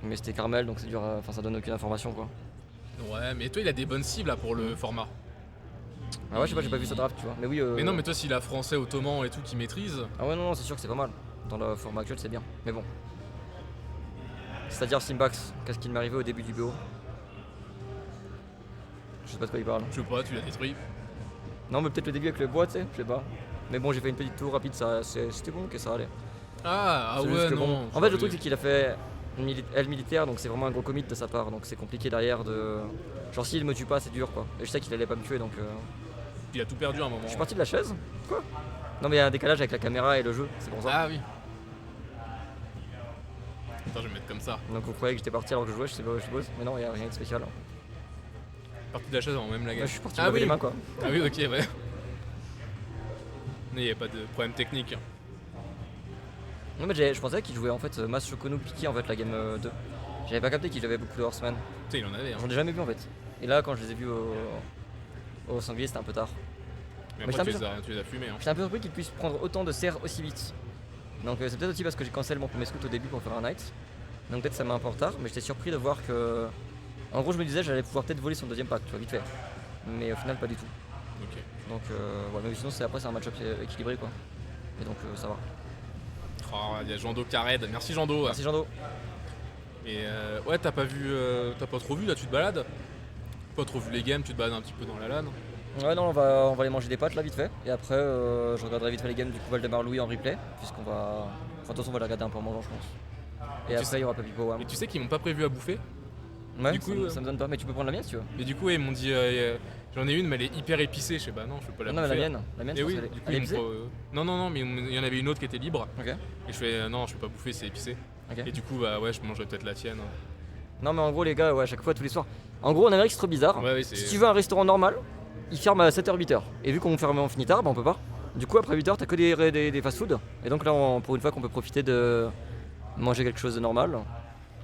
Mais c'était Carmel, donc c'est dur, enfin ça donne aucune information quoi. Ouais, mais toi, il a des bonnes cibles là pour le format. Ah ouais, je sais pas, j'ai pas vu sa draft, tu vois. Mais oui. Mais non, mais toi, s'il a français, ottoman et tout qui maîtrise. Ah ouais, non, c'est sûr que c'est pas mal. Dans le format actuel, c'est bien. Mais bon. C'est-à-dire Simbax, qu'est-ce qui m'est arrivé au début du BO? Je sais pas de quoi il parle. Je sais pas, tu l'as détruit. Non, mais peut-être le début avec le bois, tu sais, je sais pas. Mais bon, j'ai fait une petite tour rapide, c'était bon, que ça allait. Ah C'est ouais, juste que non. bon. En fait, le truc, c'est qu'il a fait une aile militaire, donc c'est vraiment un gros commit de sa part, donc c'est compliqué derrière de. Genre, s'il me tue pas, c'est dur quoi. Et je sais qu'il allait pas me tuer, donc. Il a tout perdu à un moment. Je suis parti de la chaise? Quoi? Non, mais il y a un décalage avec la caméra et le jeu, c'est pour ça. Ah oui. Attends, je vais me mettre comme ça. Donc vous croyez que j'étais parti alors que je jouais, je sais pas, je suppose. Mais non, il y a rien de spécial. Parti de la chaise avant même la Ouais, game. je suis parti Ah lever oui. les mains quoi. Ah oui, ok, ouais. Mais il n'y a pas de problème technique. Non, mais je pensais qu'il jouait en fait Mas Shokono Piki en fait la game 2. J'avais pas capté qu'il avait beaucoup de horsemen. Tu sais, il en avait. Hein. J'en ai jamais vu en fait. Et là, quand je les ai vus au sanglier, c'était un peu tard. Mais Mais après, j'étais tu les as fumés. Hein. J'étais un peu surpris qu'il puisse prendre autant de serres aussi vite. Donc c'est peut-être aussi parce que j'ai cancel mon premier scout au début pour faire un night. Donc peut-être ça m'a un peu en retard, mais j'étais surpris de voir que. En gros, je me disais j'allais pouvoir peut-être voler son deuxième pack, tu vois, vite fait. Mais au final, pas du tout. Ok. Donc ouais, mais sinon, après, c'est un match-up équilibré quoi. Et donc ça va. Oh, il y a Jando Kared. Merci Jando. Merci Jando. Et ouais, t'as pas vu, t'as pas trop vu là, tu te balades? Pas trop vu les games, tu te balades un petit peu dans la LAN. Ouais, non, on va aller manger des pâtes là vite fait. Et après, je regarderai vite fait les games du coup Valdemar Louis en replay. Puisqu'on va. Enfin, de toute façon, on va les regarder un peu en mangeant, je pense. Et Tu après, il y aura Papi Powam. Et tu sais qu'ils m'ont pas prévu à bouffer. Ouais, du coup, ça me donne pas. Mais tu peux prendre la mienne si tu veux. Et du coup, ouais, ils m'ont dit, j'en ai une, mais elle est hyper épicée. Je sais, bah non, je peux pas la Non, mais bouffer. la mienne, Et je oui, pense qu'elle du coup, elle est ils m'ont épicée. non, mais il y en avait une autre qui était libre. Ok. Et je fais, non, je peux pas bouffer, c'est épicé. Ok. Et du coup, bah ouais, je mangerai peut-être la tienne. Non, mais en gros, les gars, ouais, à chaque fois, tous les soirs. En gros, en Amérique, c'est trop bizarre. Ouais, oui, c'est. Si tu veux un restaurant normal, il ferme à 7h, 8h. Et vu qu'on ferme en fini tard, bah on peut pas. Du coup, après 8h, t'as que des fast-food. Et donc là, pour une fois qu'on peut profiter de manger quelque chose de normal,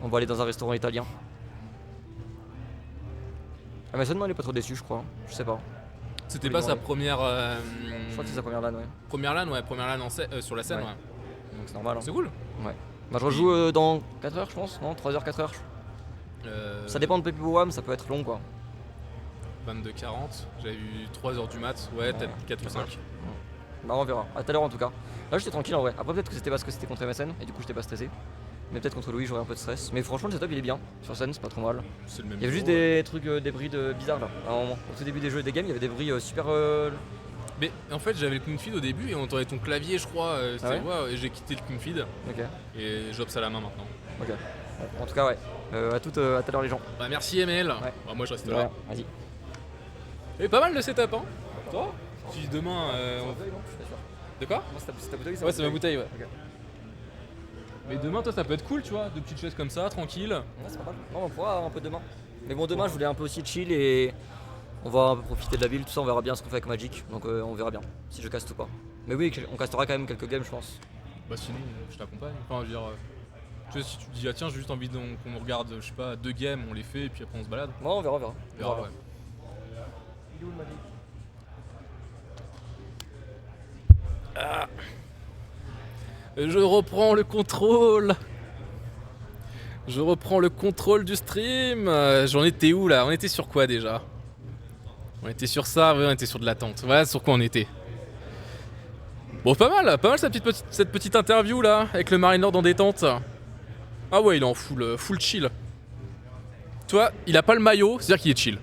on va aller dans un restaurant italien. Ah, mais seulement, il est pas trop déçu, je crois. Je sais pas. C'était Oui, pas bon, sa ouais. première. Je crois que c'est sa première LAN, ouais. Première LAN, ouais, première LAN sur la scène, Ouais. ouais. Donc c'est normal. Hein. C'est cool. Bah, je rejoue dans 4h, je pense. Non, 3h, 4h. Ça dépend de Pepe Wam, ça peut être long quoi. 22h40, j'avais eu 3h du mat, ouais, peut-être 4 ou 5. Bah, on verra. À tout à l'heure en tout cas. Là, j'étais tranquille en vrai. Après, peut-être que c'était parce que c'était contre MSN et du coup, j'étais pas stressé. Mais peut-être contre Louis, j'aurais un peu de stress. Mais franchement, le setup il est bien. Sur scène, c'est pas trop mal. C'est le même Il y avait juste niveau, ouais. des trucs, des bris bizarres là. À un moment. Au tout début des jeux et des games, il y avait des bris super. Mais en fait, j'avais le clean feed au début et on entendait ton clavier, je crois. C'était, ouais ouais, et j'ai quitté le clean feed Ok. et j'obs à la main maintenant. Ok. Bon, en tout cas, ouais. À tout à l'heure les gens. Bah merci ML. Ouais. Bah, moi je reste De là. rien. Vas-y. Et pas mal le setup, hein. Toi si demain. De quoi? C'est ta bouteille, Ouais, c'est ma bouteille, ouais. Okay. Mais demain, toi, ça peut être cool, tu vois, de petites chaises comme ça, tranquille. Ouais, c'est pas mal. Non, on pourra avoir un peu demain. Mais bon, demain, je voulais un peu aussi chill et on va un peu profiter de la ville, tout ça. On verra bien ce qu'on fait avec Magic. Donc, on verra bien si je caste ou pas. Mais oui, on castera quand même quelques games, je pense. Bah, sinon, je t'accompagne. Enfin, je veux dire. Tu sais, si tu te dis, ah tiens, j'ai juste envie qu'on regarde, je sais pas, 2 games, on les fait et puis après on se balade. Ouais, on verra. Ouais. Il est où le Magic? Ah. Je reprends le contrôle. Je reprends le contrôle du stream. J'en étais où là? On était sur quoi déjà? On était sur ça, ouais, on était sur de l'attente. Voilà sur quoi on était. Bon, pas mal cette petite interview là, avec le Marine Lord en détente. Ah ouais, il est en full chill. Tu vois, il a pas le maillot, c'est-à-dire qu'il est chill.